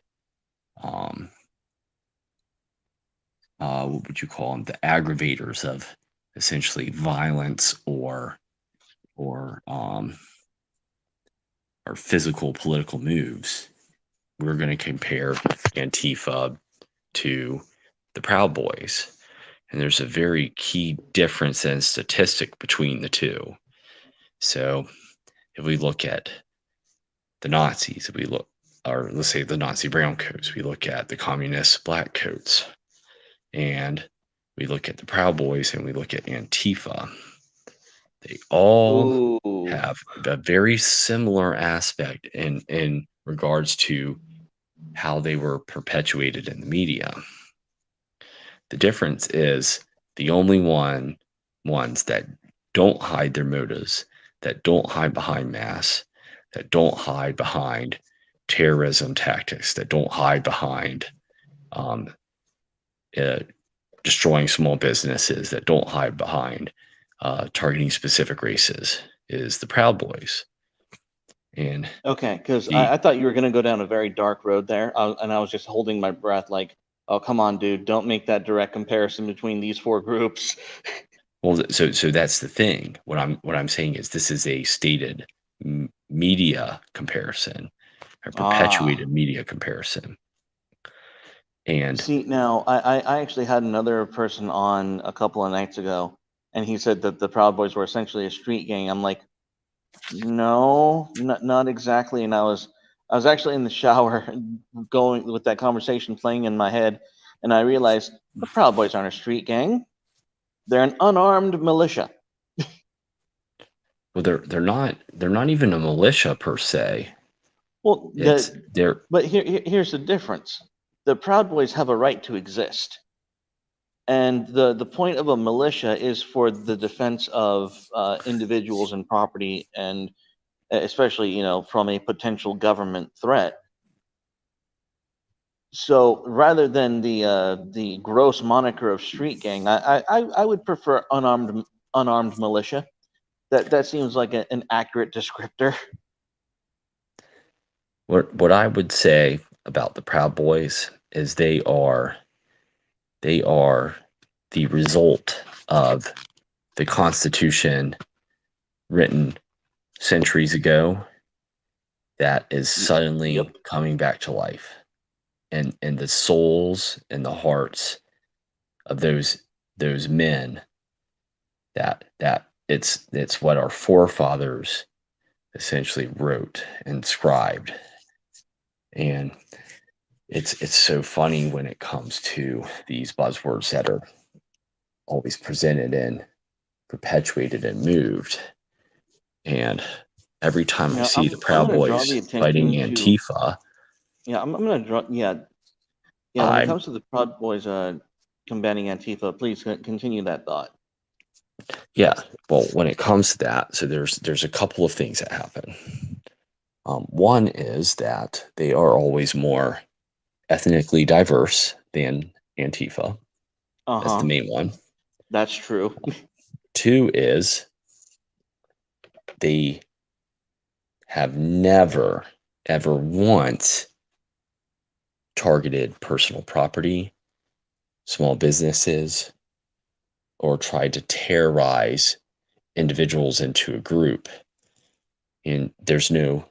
what would you call them, the aggravators of essentially violence or physical political moves. We're going to compare Antifa to the Proud Boys. And there's a very key difference in statistic between the two. So if we look at the Nazis, or let's say the Nazi brown coats, we look at the communist black coats, and we look at the Proud Boys, and we look at Antifa. They all have a very similar aspect in regards to how they were perpetuated in the media. The difference is the only ones that don't hide their motives, that don't hide behind masks, that don't hide behind terrorism tactics, that don't hide behind destroying small businesses, that don't hide behind targeting specific races, is the Proud Boys. And okay, because I thought you were going to go down a very dark road there, and I was just holding my breath, like, oh, come on, dude, don't make that direct comparison between these four groups. Well, so that's the thing. What I'm saying is this is a stated media comparison, a perpetuated media comparison. And see, now I actually had another person on a couple of nights ago, and he said that the Proud Boys were essentially a street gang. I'm like, no, not exactly. And I was actually in the shower going with that conversation playing in my head, and I realized the Proud Boys aren't a street gang. They're an unarmed militia. well, they're not even a militia per se. Well, It's they're but here's the difference. the Proud Boys have a right to exist. And the point of a militia is for the defense of individuals and property, and especially, from a potential government threat. So rather than the gross moniker of street gang, I would prefer unarmed militia. That seems like an accurate descriptor. What I would say about the Proud Boys is they are the result of the Constitution written centuries ago that is Yep. suddenly coming back to life, and the souls and the hearts of those men, that it's what our forefathers essentially wrote and scribed. And it's so funny when it comes to these buzzwords that are always presented and perpetuated and moved. And every time I Now see the I'm Proud going to draw Boys the fighting attention to. Antifa, Yeah, I'm going to draw. Yeah, yeah. When it I comes to the Proud Boys combating Antifa, please continue that thought. yeah, well, when it comes to that, so there's a couple of things that happen. One is that they are always more ethnically diverse than Antifa. Uh That's the huh. main one. That's true. Two is they have never, ever once targeted personal property, small businesses, or tried to terrorize individuals into a group. And there's no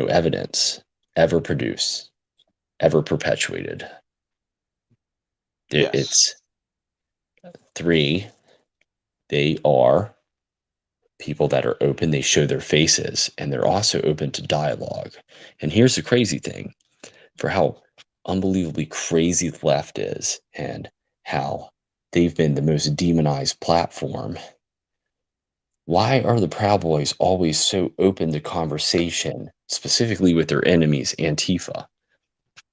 evidence ever produced, ever perpetuated. Yes. It's three, they are people that are open, they show their faces, and they're also open to dialogue. And here's the crazy thing, for how unbelievably crazy the left is and how they've been the most demonized platform. Why are the Proud Boys always so open to conversation, specifically with their enemies, Antifa?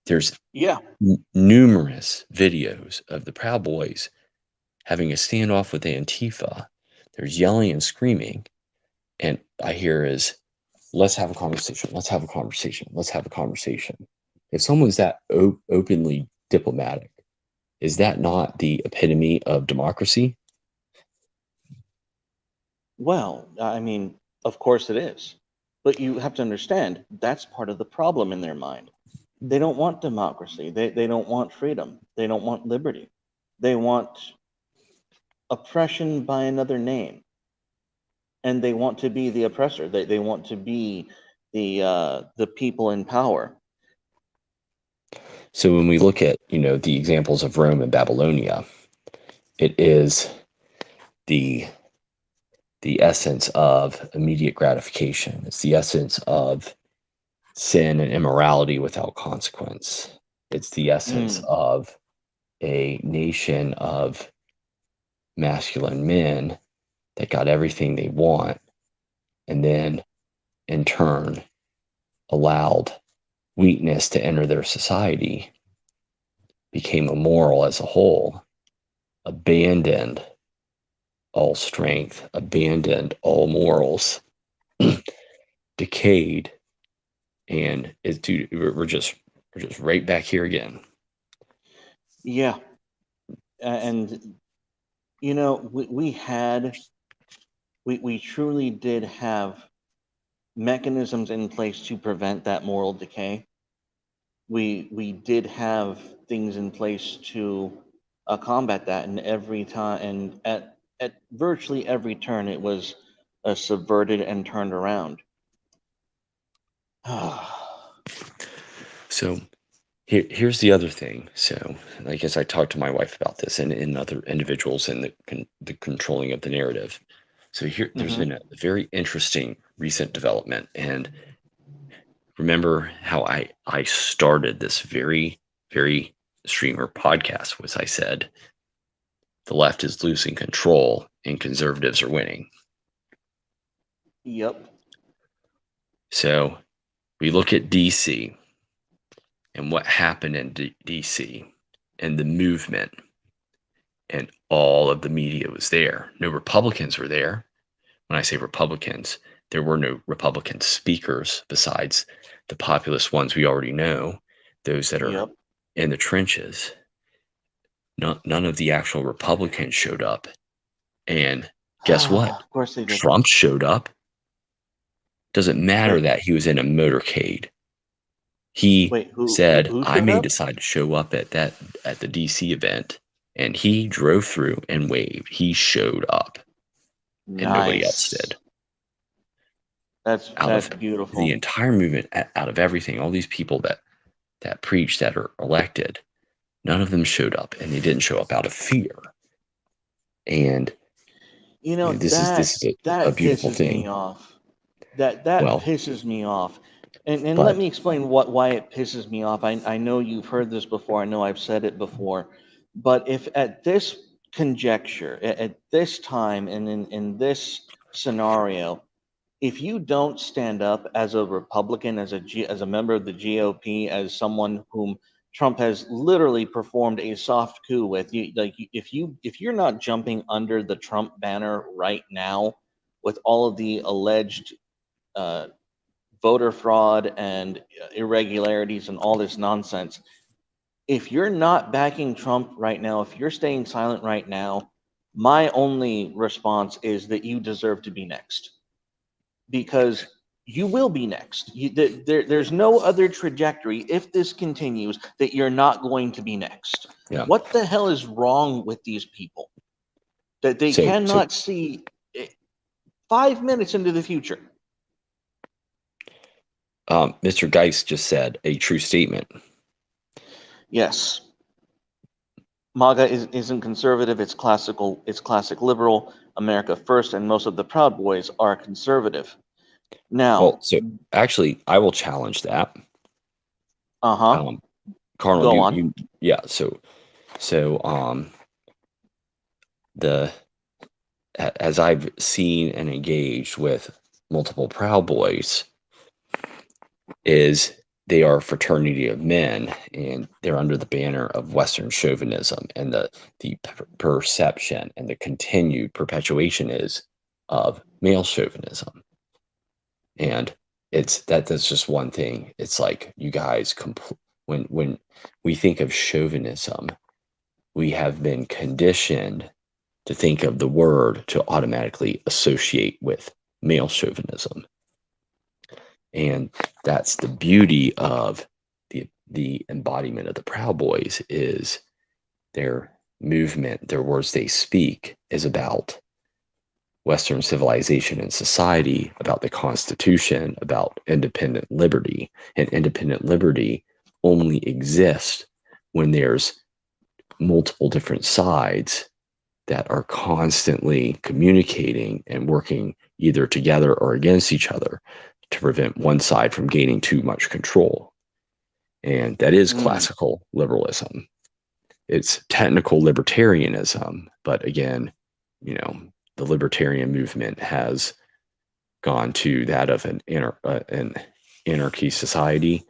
There's Yeah. numerous videos of the Proud Boys having a standoff with Antifa. There's yelling and screaming, and I hear is, let's have a conversation, let's have a conversation, let's have a conversation. If someone's that openly diplomatic, is that not the epitome of democracy? Well, I mean, of course it is. But you have to understand that's part of the problem in their mind. They don't want democracy. They don't want freedom. They don't want liberty. They want oppression by another name. And they want to be the oppressor. They want to be the people in power. So when we look at, the examples of Rome and Babylonia, it is the the essence of immediate gratification. It's the essence of sin and immorality without consequence. It's the essence Mm, of a nation of masculine men that got everything they want, and then in turn allowed weakness to enter their society, became immoral as a whole, abandoned all strength, abandoned all morals, decayed, and it's dude, we're just right back here again. yeah. And we truly did have mechanisms in place to prevent that moral decay. We did have things in place to combat that, and every time, and at virtually every turn, it was subverted and turned around. So here's the other thing. So I guess I talked to my wife about this and other individuals in the controlling of the narrative. So here, there's Hmm. been a very interesting recent development, and remember how I started this very streamer podcast was I said the left is losing control and conservatives are winning. Yep. So we look at DC, and what happened in DC and the movement, and all of the media was there. No Republicans were there. When I say Republicans, there were no Republican speakers besides the populist ones we already know, those that are Yep. in the trenches. None of the actual Republicans showed up. And guess what? Of course they didn't. Trump showed up. Doesn't matter Wait, that he was in a motorcade. He wait, who who, said, who I showed may up? decide to show up at the DC event. And he drove through and waved. He showed up and nobody else Nice. did. Out That's of the beautiful. entire movement, out of everything, all these people that preach, that are elected, none of them showed up, and they didn't show up out of fear. And this is That a that beautiful pisses me thing. off. That Well, pisses me off. And let but me explain why it pisses me off. I know you've heard this before. I know I've said it before. But if at this conjecture, at this time and in this scenario, if you don't stand up as a Republican, as a member of the GOP, as someone whom Trump has literally performed a soft coup with, if you're not jumping under the Trump banner right now with all of the alleged uh, voter fraud and irregularities and all this nonsense, if you're not backing Trump right now, if you're staying silent right now, my only response is that you deserve to be next, because you will be next. There's no other trajectory if this continues that you're not going to be next. yeah. What the hell is wrong with these people that they So cannot see 5 minutes into the future? Mr. Geist just said a true statement. Yes, MAGA isn't conservative. It's classical. It's classic liberal. America first, and most of the Proud Boys are conservative. Well, Now, so actually, I will challenge that. uh-huh. Um, Carnal, Go on. yeah. So the as I've seen and engaged with multiple Proud Boys, is they are a fraternity of men, and they're under the banner of Western chauvinism, and the perception and the continued perpetuation is of male chauvinism. And that's just one thing. It's like, you guys, when we think of chauvinism, we have been conditioned to think of the word to automatically associate with male chauvinism. And that's the beauty of the embodiment of the Proud Boys, is their movement, their words they speak is about Western civilization and society, about the Constitution, about independent liberty. And independent liberty only exists when there's multiple different sides that are constantly communicating and working either together or against each other to prevent one side from gaining too much control. And that is Mm. classical liberalism. It's technical libertarianism, but again, the libertarian movement has gone to that of an anarchy society.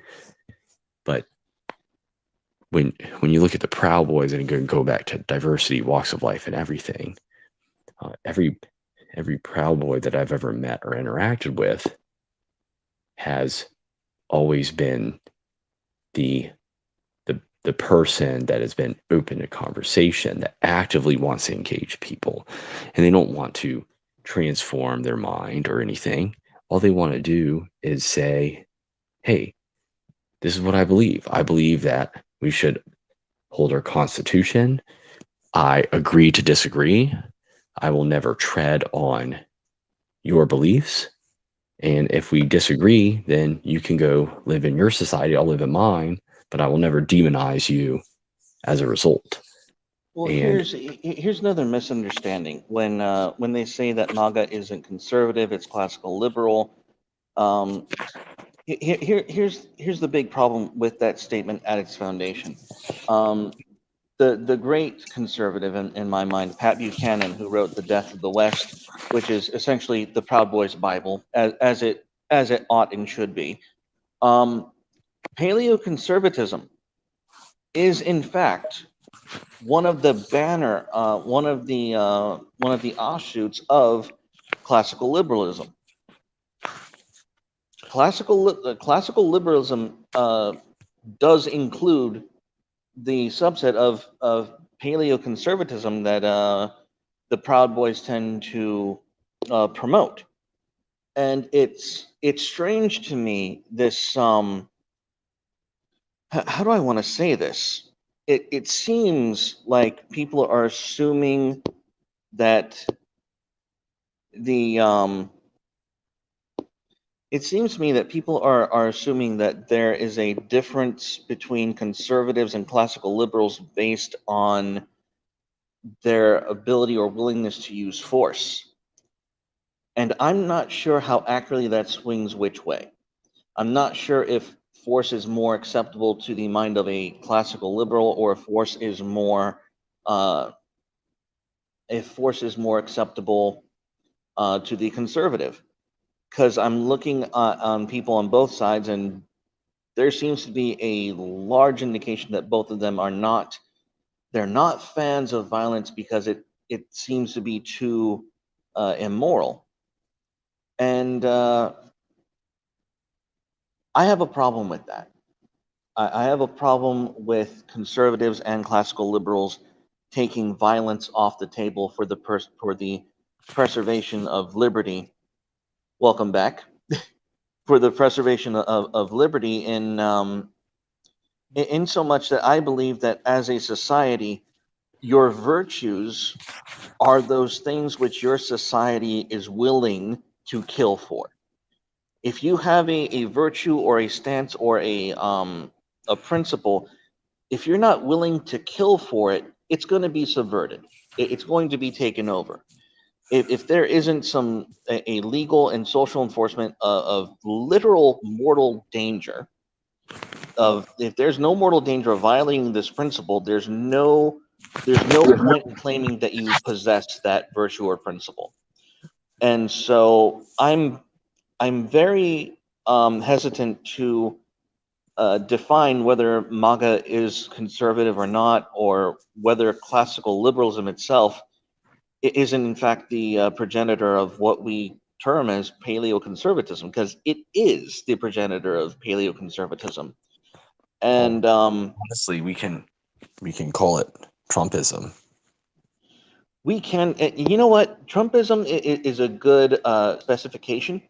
But when you look at the Proud Boys and go back to diversity, walks of life, and everything, every Proud Boy that I've ever met or interacted with has always been the the person that has been open to conversation, that actively wants to engage people, and they don't want to transform their mind or anything. All they want to do is say, hey, this is what I believe. I believe that we should hold our Constitution. I agree to disagree. I will never tread on your beliefs. And if we disagree, then you can go live in your society, I'll live in mine, but I will never demonize you as a result. Well, And here's another misunderstanding. When they say that MAGA isn't conservative, it's classical liberal. Um, here's the big problem with that statement at its foundation. Um, the great conservative in my mind, Pat Buchanan, who wrote The Death of the West, which is essentially the Proud Boys Bible, as it ought and should be. Um, paleoconservatism is in fact one of the one of the offshoots of classical liberalism. Classical liberalism does include the subset of paleoconservatism that the Proud Boys tend to promote, and it's strange to me this how do I want to say this? It seems like people are assuming that the it seems to me that people are assuming that there is a difference between conservatives and classical liberals based on their ability or willingness to use force. And I'm not sure how accurately that swings which way. I'm not sure if force is more acceptable to the mind of a classical liberal, or uh, if force is more acceptable to the conservative. Because I'm looking on people on both sides, and there seems to be a large indication that both of them are not. They're not fans of violence because it seems to be too immoral, and I have a problem with that. I have a problem with conservatives and classical liberals taking violence off the table for for the preservation of liberty. Welcome back. For the preservation of liberty in so much that I believe that as a society, your virtues are those things which your society is willing to kill for. If you have a virtue or a stance or a principle, if you're not willing to kill for it, it's going to be subverted. It's going to be taken over. If there isn't a legal and social enforcement of literal mortal danger, of if there's no mortal danger of violating this principle, there's no point in claiming that you possess that virtue or principle. And so I'm very hesitant to define whether MAGA is conservative or not, or whether classical liberalism itself isn't in fact the progenitor of what we term as paleoconservatism, because it is the progenitor of paleoconservatism. Well, And honestly, we can call it Trumpism. we can, you know what, Trumpism is a good specification.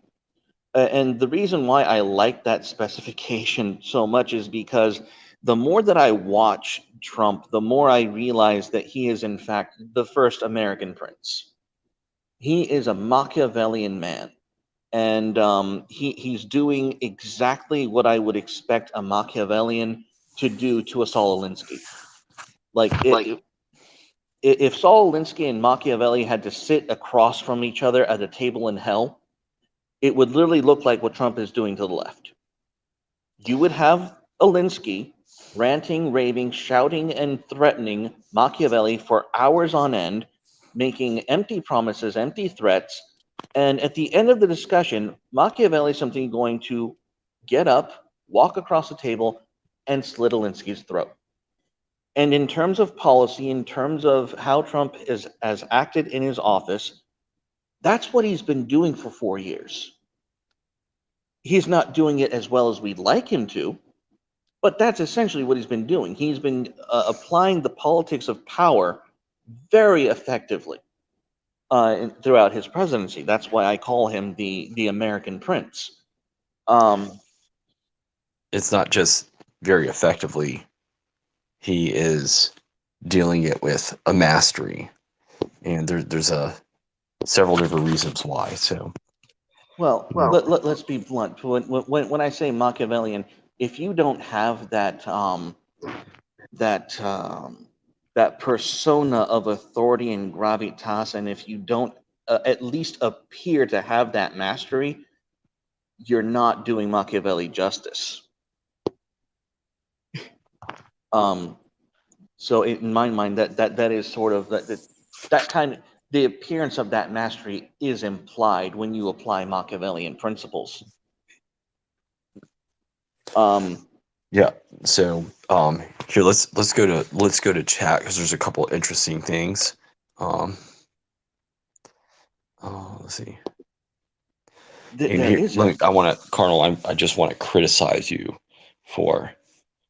And the reason why I like that specification so much is because the more that I watch Trump, the more I realize that he is, in fact, the first American prince. He is a Machiavellian man. And he's doing exactly what I would expect a Machiavellian to do to a Saul Alinsky. Like, if Saul Alinsky and Machiavelli had to sit across from each other at a table in hell, it would literally look like what Trump is doing to the left. You would have Alinsky ranting, raving, shouting, and threatening Machiavelli for hours on end, making empty promises, empty threats. And at the end of the discussion, Machiavelli is simply going to get up, walk across the table, and slit Alinsky's throat. And in terms of policy, in terms of how Trump has acted in his office, that's what he's been doing for 4 years. He's not doing it as well as we'd like him to, but that's essentially what he's been doing. He's been applying the politics of power very effectively throughout his presidency. That's why I call him the American Prince. Um, It's not just very effectively, he is dealing it with a mastery. And there's a several different reasons why. So, well, let's be blunt. When I say Machiavellian, if you don't have that that persona of authority and gravitas, and if you don't at least appear to have that mastery, you're not doing Machiavelli justice. Um, so in my mind, that is sort of that kind of the appearance of that mastery is implied when you apply Machiavellian principles. Um, Yeah. So here let's go to chat because there's a couple interesting things. Um, let's see. And There here, is let me, I interesting. want to, Carnal. I just want to criticize you for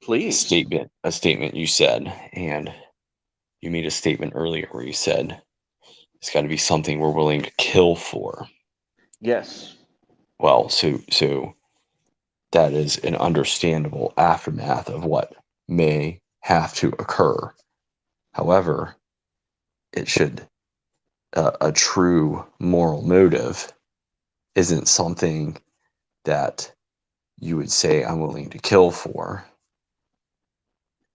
Please. a statement you said, and you made a statement earlier where you said it's got to be something we're willing to kill for. Yes. Well, so that is an understandable aftermath of what may have to occur. However, it should a true moral motive isn't something that you would say I'm willing to kill for.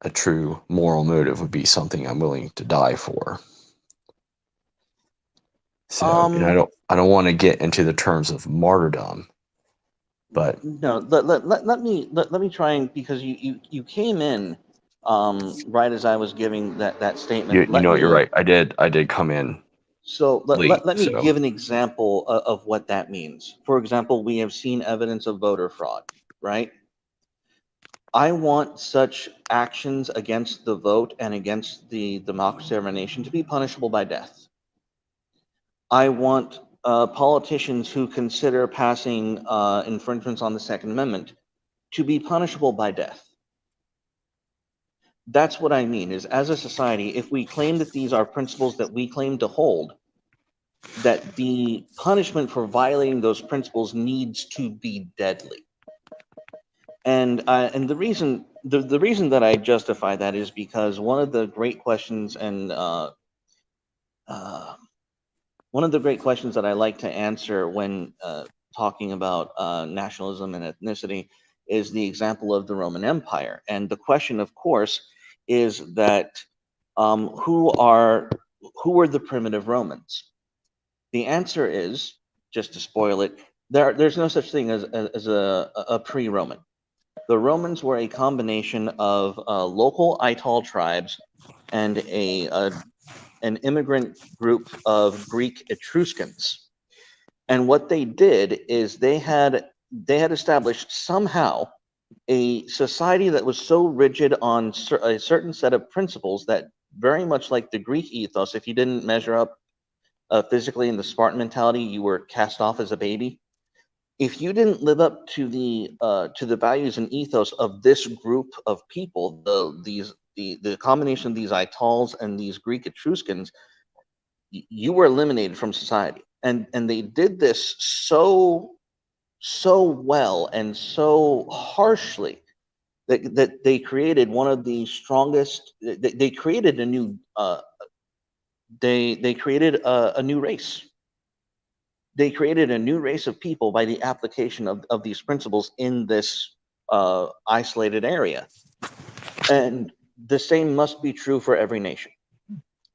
A true moral motive would be something I'm willing to die for. So, and I Um, don't want to get into the terms of martyrdom, but no, let me try and because you came in right as I was giving that statement. you Let know you're me right. I did come in so late, let me so give an example of what that means. For example, we have seen evidence of voter fraud, right? I want such actions against the vote and against the democracy of our nation to be punishable by death. I want politicians who consider passing infringements on the Second Amendment to be punishable by death. That's what I mean is as a society, if we claim that these are principles that we claim to hold, that the punishment for violating those principles needs to be deadly. And the reason that I justify that is because one of the great questions uh, one of the great questions that I like to answer when talking about nationalism and ethnicity is the example of the Roman Empire. And the question, of course, is that who are who were the primitive Romans? The answer is, just to spoil it, there's no such thing as a pre-Roman. The Romans were a combination of local Ital tribes and an immigrant group of Greek Etruscans. And what they did is they had established somehow a society that was so rigid on a certain set of principles that very much like the Greek ethos, if you didn't measure up physically in the Spartan mentality, you were cast off as a baby. If you didn't live up to the values and ethos of this group of people, the combination of these Itals and these Greek Etruscans, you were eliminated from society. And they did this so well and so harshly that they created one of the strongest. They created a new they created a new race. They created a new race of people by the application of these principles in this isolated area. And the same must be true for every nation.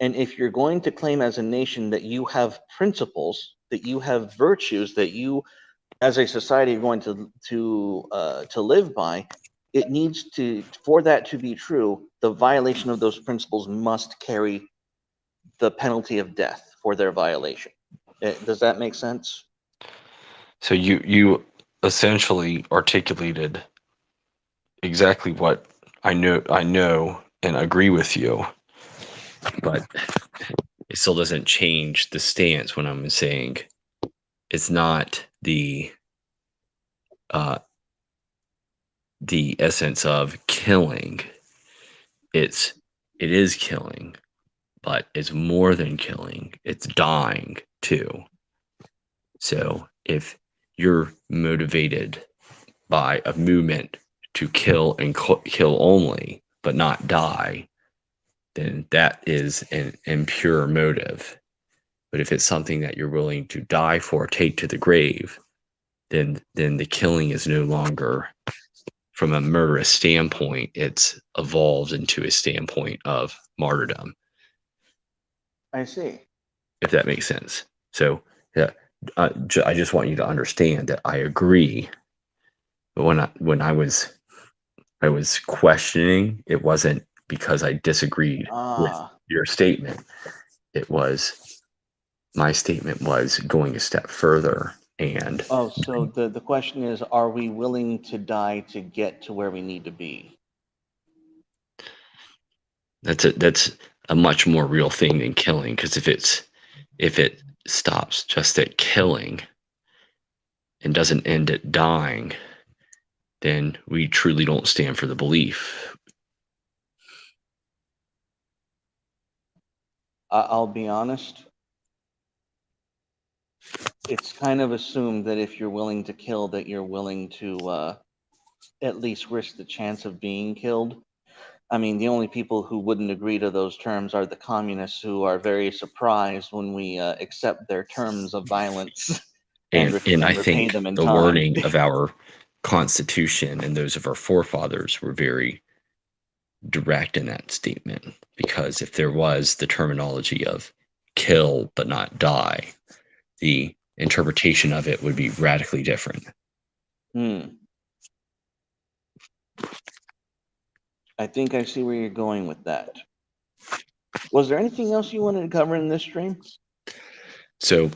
And if you're going to claim as a nation that you have principles, that you have virtues, that you, as a society, are going to live by, it needs to for that to be true. The violation of those principles must carry the penalty of death for their violation. Does that make sense? so you essentially articulated exactly what I know and agree with you, but it still doesn't change the stance when I'm saying it's not uh, the essence of killing. It's it is killing, but it's more than killing. It's dying too. So if you're motivated by a movement to kill and kill only, but not die, then that is an impure motive. But if it's something that you're willing to die for, take to the grave, then the killing is no longer from a murderous standpoint. It's evolved into a standpoint of martyrdom, I see. if that makes sense. So yeah, I just want you to understand that I agree. But when I was questioning, it wasn't because I disagreed with Ah, your statement. It was my statement was going a step further. And Oh, so the question is, are we willing to die to get to where we need to be? that's a much more real thing than killing, because if it stops just at killing and doesn't end at dying, then we truly don't stand for the belief. I'll be honest, it's kind of assumed that if you're willing to kill, that you're willing to at least risk the chance of being killed. I mean, the only people who wouldn't agree to those terms are the communists, who are very surprised when we accept their terms of violence and And I repay think them in the time. wording of our Constitution and those of our forefathers were very direct in that statement, because if there was the terminology of kill but not die, the interpretation of it would be radically different. Hmm. I think I see where you're going with that. Was there anything else you wanted to cover in this stream? So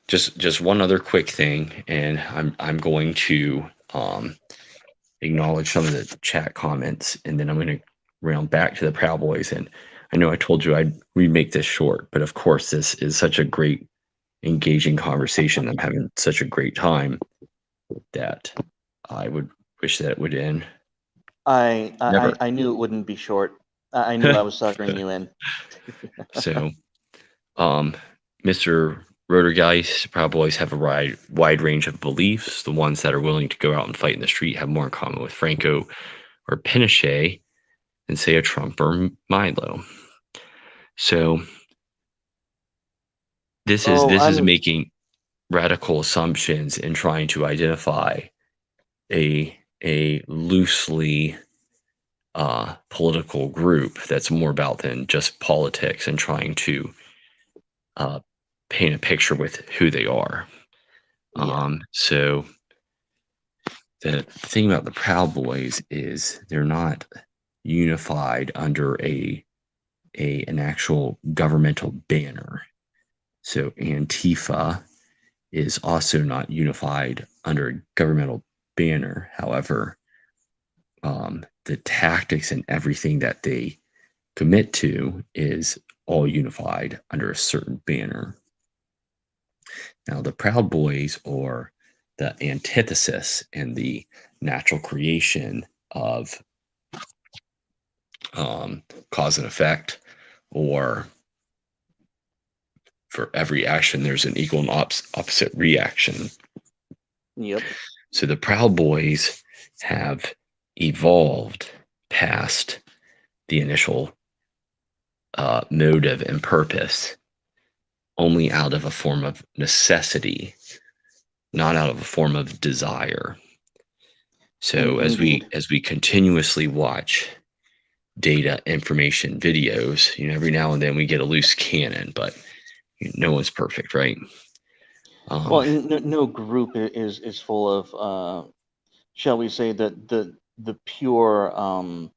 just one other quick thing, and I'm going to acknowledge some of the chat comments, and then I'm going to round back to the Proud Boys. And I know I told you we'd make this short, but of course this is such a great, engaging conversation. I'm having such a great time that I would wish that it would end. Never. I knew it wouldn't be short. I knew I was suckering you in. So, Mr. Rodergeist, Proud Boys have a wide range of beliefs. The ones that are willing to go out and fight in the street have more in common with Franco or Pinochet than, say, a Trump or Milo. So, this Oh, is making radical assumptions and trying to identify a loosely political group that's more about than just politics, and trying to paint a picture with who they are. yeah. So the thing about the Proud Boys is they're not unified under an actual governmental banner. So Antifa is also not unified under a governmental banner. However, the tactics and everything that they commit to is all unified under a certain banner. Now, the Proud Boys are the antithesis and the natural creation of cause and effect, or for every action, there's an equal and opposite reaction. Yep. So the Proud Boys have evolved past the initial motive and purpose only out of a form of necessity, not out of a form of desire. So Indeed. as we continuously watch data, information, videos, every now and then we get a loose cannon, but no one's perfect, right? Well, no group is full of, shall we say, the pure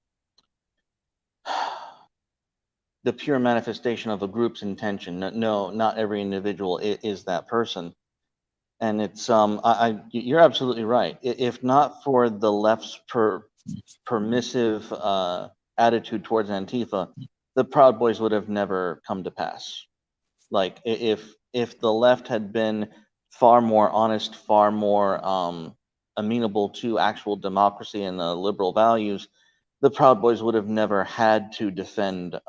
the pure manifestation of a group's intention. No, not every individual is that person. And it's you're absolutely right. If not for the left's permissive attitude towards Antifa, the Proud Boys would have never come to pass. Like, if the left had been far more honest, far more amenable to actual democracy and liberal values, the Proud Boys would have never had to defend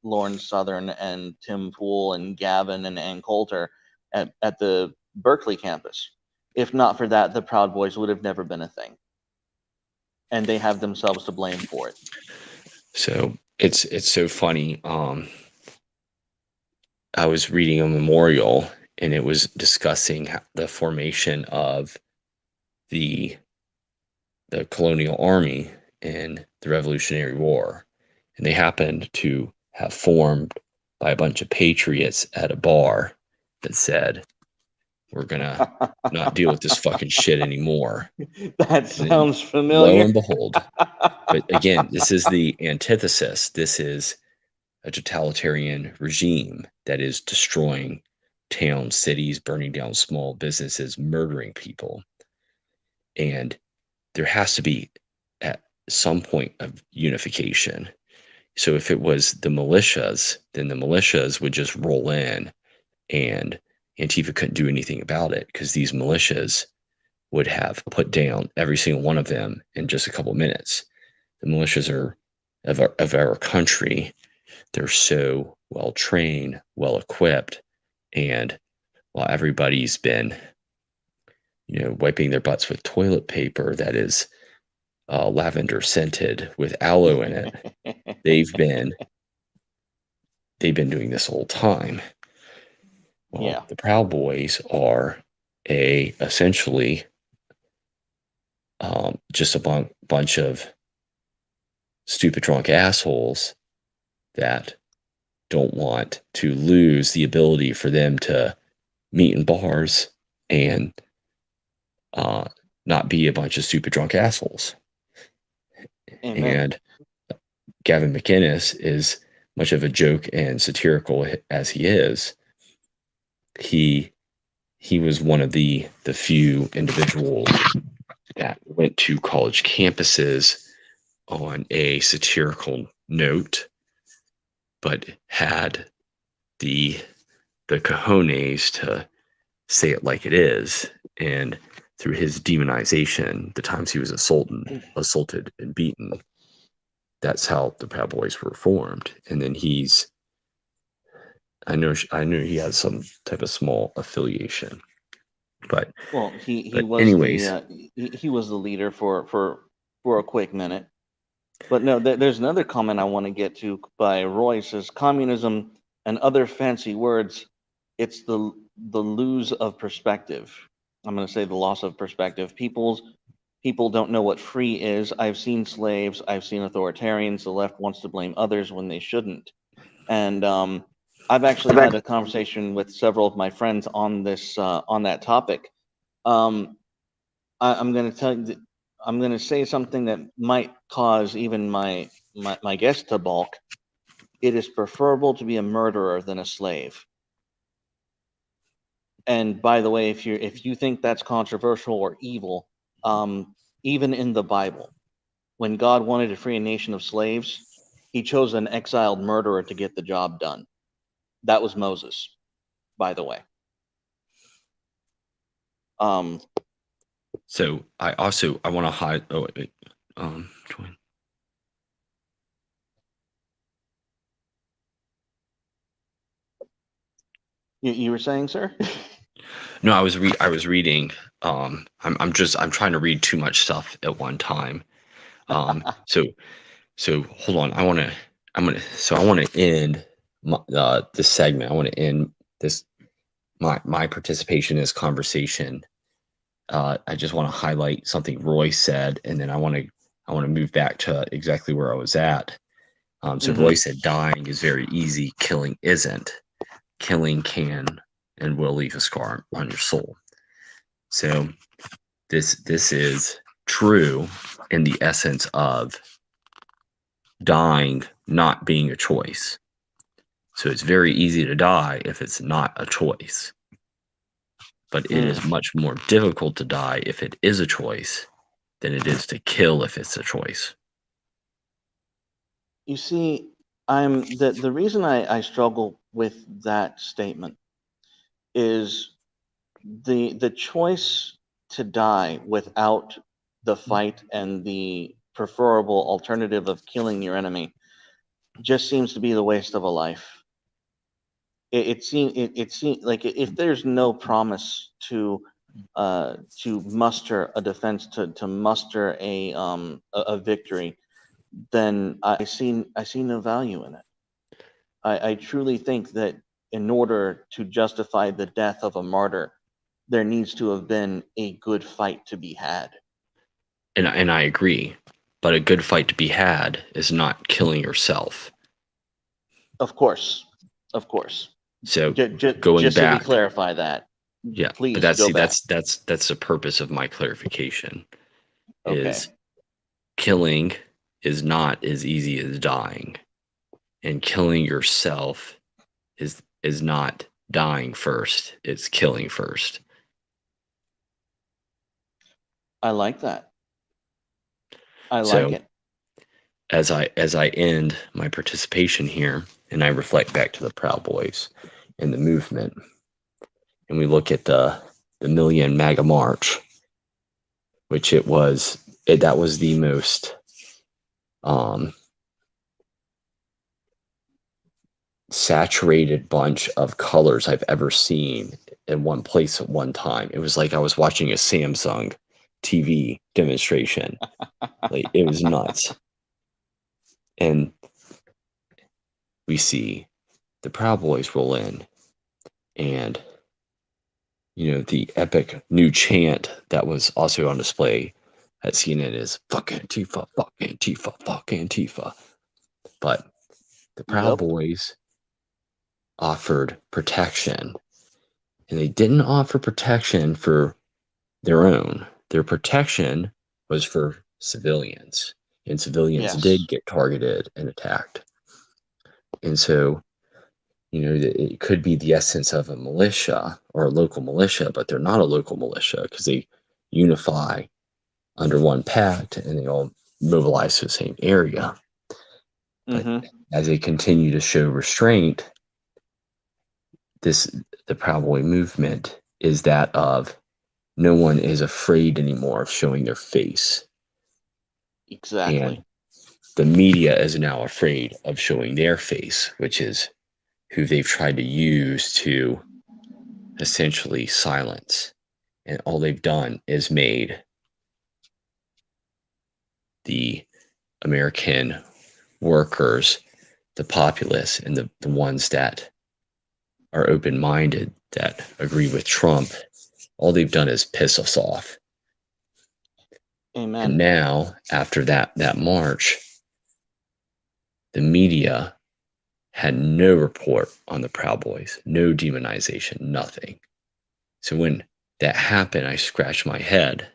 Lauren Southern and Tim Pool and Gavin and Ann Coulter at the Berkeley campus. If not for that, the Proud Boys would have never been a thing. And they have themselves to blame for it. So it's so funny. I was reading a memorial, and it was discussing the formation of the colonial army in the Revolutionary War, and they happened to have formed by a bunch of patriots at a bar that said, "We're gonna not deal with this fucking shit anymore." That And then, sounds lo familiar. and behold, but again, this is the antithesis. This is a totalitarian regime that is destroying towns, cities, burning down small businesses, murdering people. And there has to be at some point of unification. So if it was the militias, then the militias would just roll in, and Antifa couldn't do anything about it because these militias would have put down every single one of them in just a couple of minutes. The militias are of our country. They're so well trained, well equipped, and while everybody's been, wiping their butts with toilet paper that is lavender scented with aloe in it, they've been doing this whole time. Well, Yeah. the Proud Boys are essentially just a bunch of stupid drunk assholes that don't want to lose the ability for them to meet in bars and not be a bunch of stupid drunk assholes. Amen. And Gavin McInnes, is much of a joke and satirical as he is, he was one of the few individuals that went to college campuses on a satirical note, but had the cojones to say it like it is. And through his demonization, the times he was assaulted and beaten, that's how the Proud Boys were formed. And then I know he has some type of small affiliation, but Well, he was the anyways, he was the leader for a quick minute. But no, there's another comment I want to get to by Roy. Says communism and other fancy words. It's the lose of perspective. I'm going to say the loss of perspective. People don't know what free is. I've seen slaves. I've seen authoritarians. The left wants to blame others when they shouldn't. And I've actually had a conversation with several of my friends on this on that topic. Um, I'm going to tell you. I'm going to say something that might cause even my guest to balk. It is preferable to be a murderer than a slave. And by the way, if you think that's controversial or evil, even in the Bible, when God wanted to free a nation of slaves, he chose an exiled murderer to get the job done. That was Moses, by the way. Um, so I want to hide. Oh wait, join. you were saying, sir? No, I was reading. I'm trying to read too much stuff at one time. So hold on. I want to end this segment. I want to end this my participation in this conversation. I just want to highlight something Roy said, and then I want to move back to exactly where I was at. So Roy Mm-hmm. said dying is very easy, killing isn't. Killing can and will leave a scar on your soul. So this is true in the essence of dying not being a choice. So it's very easy to die if it's not a choice. But it is much more difficult to die if it is a choice than it is to kill if it's a choice. You see, I'm the reason I struggle with that statement is the choice to die without the fight and the preferable alternative of killing your enemy just seems to be the waste of a life. It seems like if there's no promise to muster a defense to muster a victory, then I see no value in it. I truly think that in order to justify the death of a martyr, there needs to have been a good fight to be had. And I agree. But a good fight to be had is not killing yourself. Of course, of course. So going Just so we back, clarify that, yeah, but please go back. that's the purpose of my clarification Okay. is killing is not as easy as dying, and killing yourself is not dying first, it's killing first. I like that. I like So it. as I end my participation here and I reflect back to the Proud Boys and the movement, and we look at the Million MAGA March, which that was the most um, saturated bunch of colors I've ever seen in one place at one time. It was like I was watching a Samsung TV demonstration. Like, it was nuts. And we see the Proud Boys roll in, and the epic new chant that was also on display at CNN is "fuck Antifa, fuck Antifa, fuck Antifa." But the Proud Yep. Boys offered protection, and they didn't offer protection for their own. Their protection was for civilians, and civilians did Yes. get targeted and attacked. And so, it could be the essence of a militia or a local militia, but they're not a local militia because they unify under one pact and they all mobilize to the same area. But Mm-hmm. as they continue to show restraint, the Proud Boy movement is that of no one is afraid anymore of showing their face. And Exactly. the media is now afraid of showing their face, which is who they've tried to use to essentially silence. And all they've done is made the American workers, the populace, and the ones that are open minded, that agree with Trump, all they've done is piss us off. And Amen. now, after that march, the media had no report on the Proud Boys, no demonization, nothing. So when that happened, I scratched my head,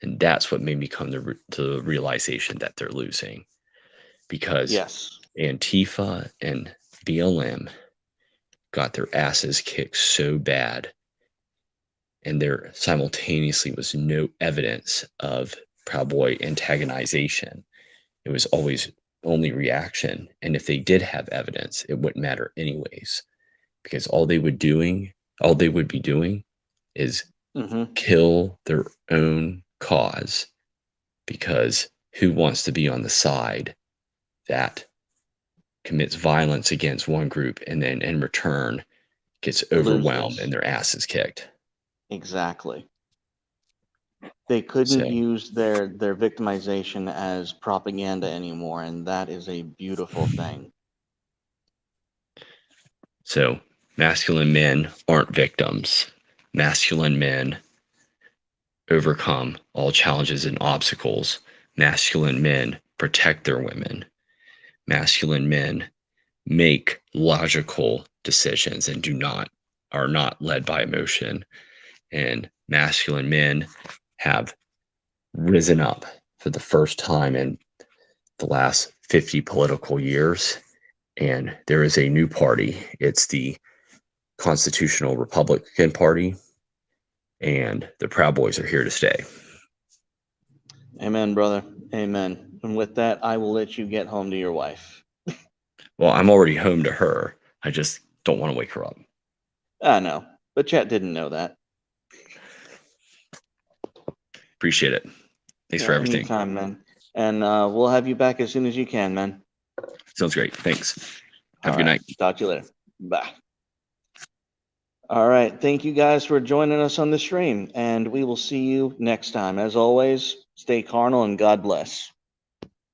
and that's what made me come to the realization that they're losing, because Yes. Antifa and BLM got their asses kicked so bad, and there simultaneously was no evidence of Proud Boy antagonization. It was always only reaction, and if they did have evidence, it wouldn't matter anyways, because all they would be doing is Mm-hmm. kill their own cause, because who wants to be on the side that commits violence against one group and then in return gets overwhelmed and Loses. their ass is kicked? Exactly. They couldn't So, use their victimization as propaganda anymore, and that is a beautiful thing. so masculine men aren't victims. Masculine men overcome all challenges and obstacles. Masculine men protect their women. Masculine men make logical decisions and are not led by emotion. And masculine men have risen up for the first time in the last 50 political years. And there is a new party. It's the Constitutional Republican Party, and the Proud Boys are here to stay. Amen, brother. Amen. And with that, I will let you get home to your wife. Well, I'm already home to her. I just don't want to wake her up. I know, but chat didn't know that. Appreciate it. Thanks Yeah, for everything. anytime, man. And we'll have you back as soon as you can, man. Sounds great. Thanks. Have All a good right. night. Talk to you later. Bye. All right. Thank you guys for joining us on the stream, and we will see you next time. As always, stay carnal and God bless.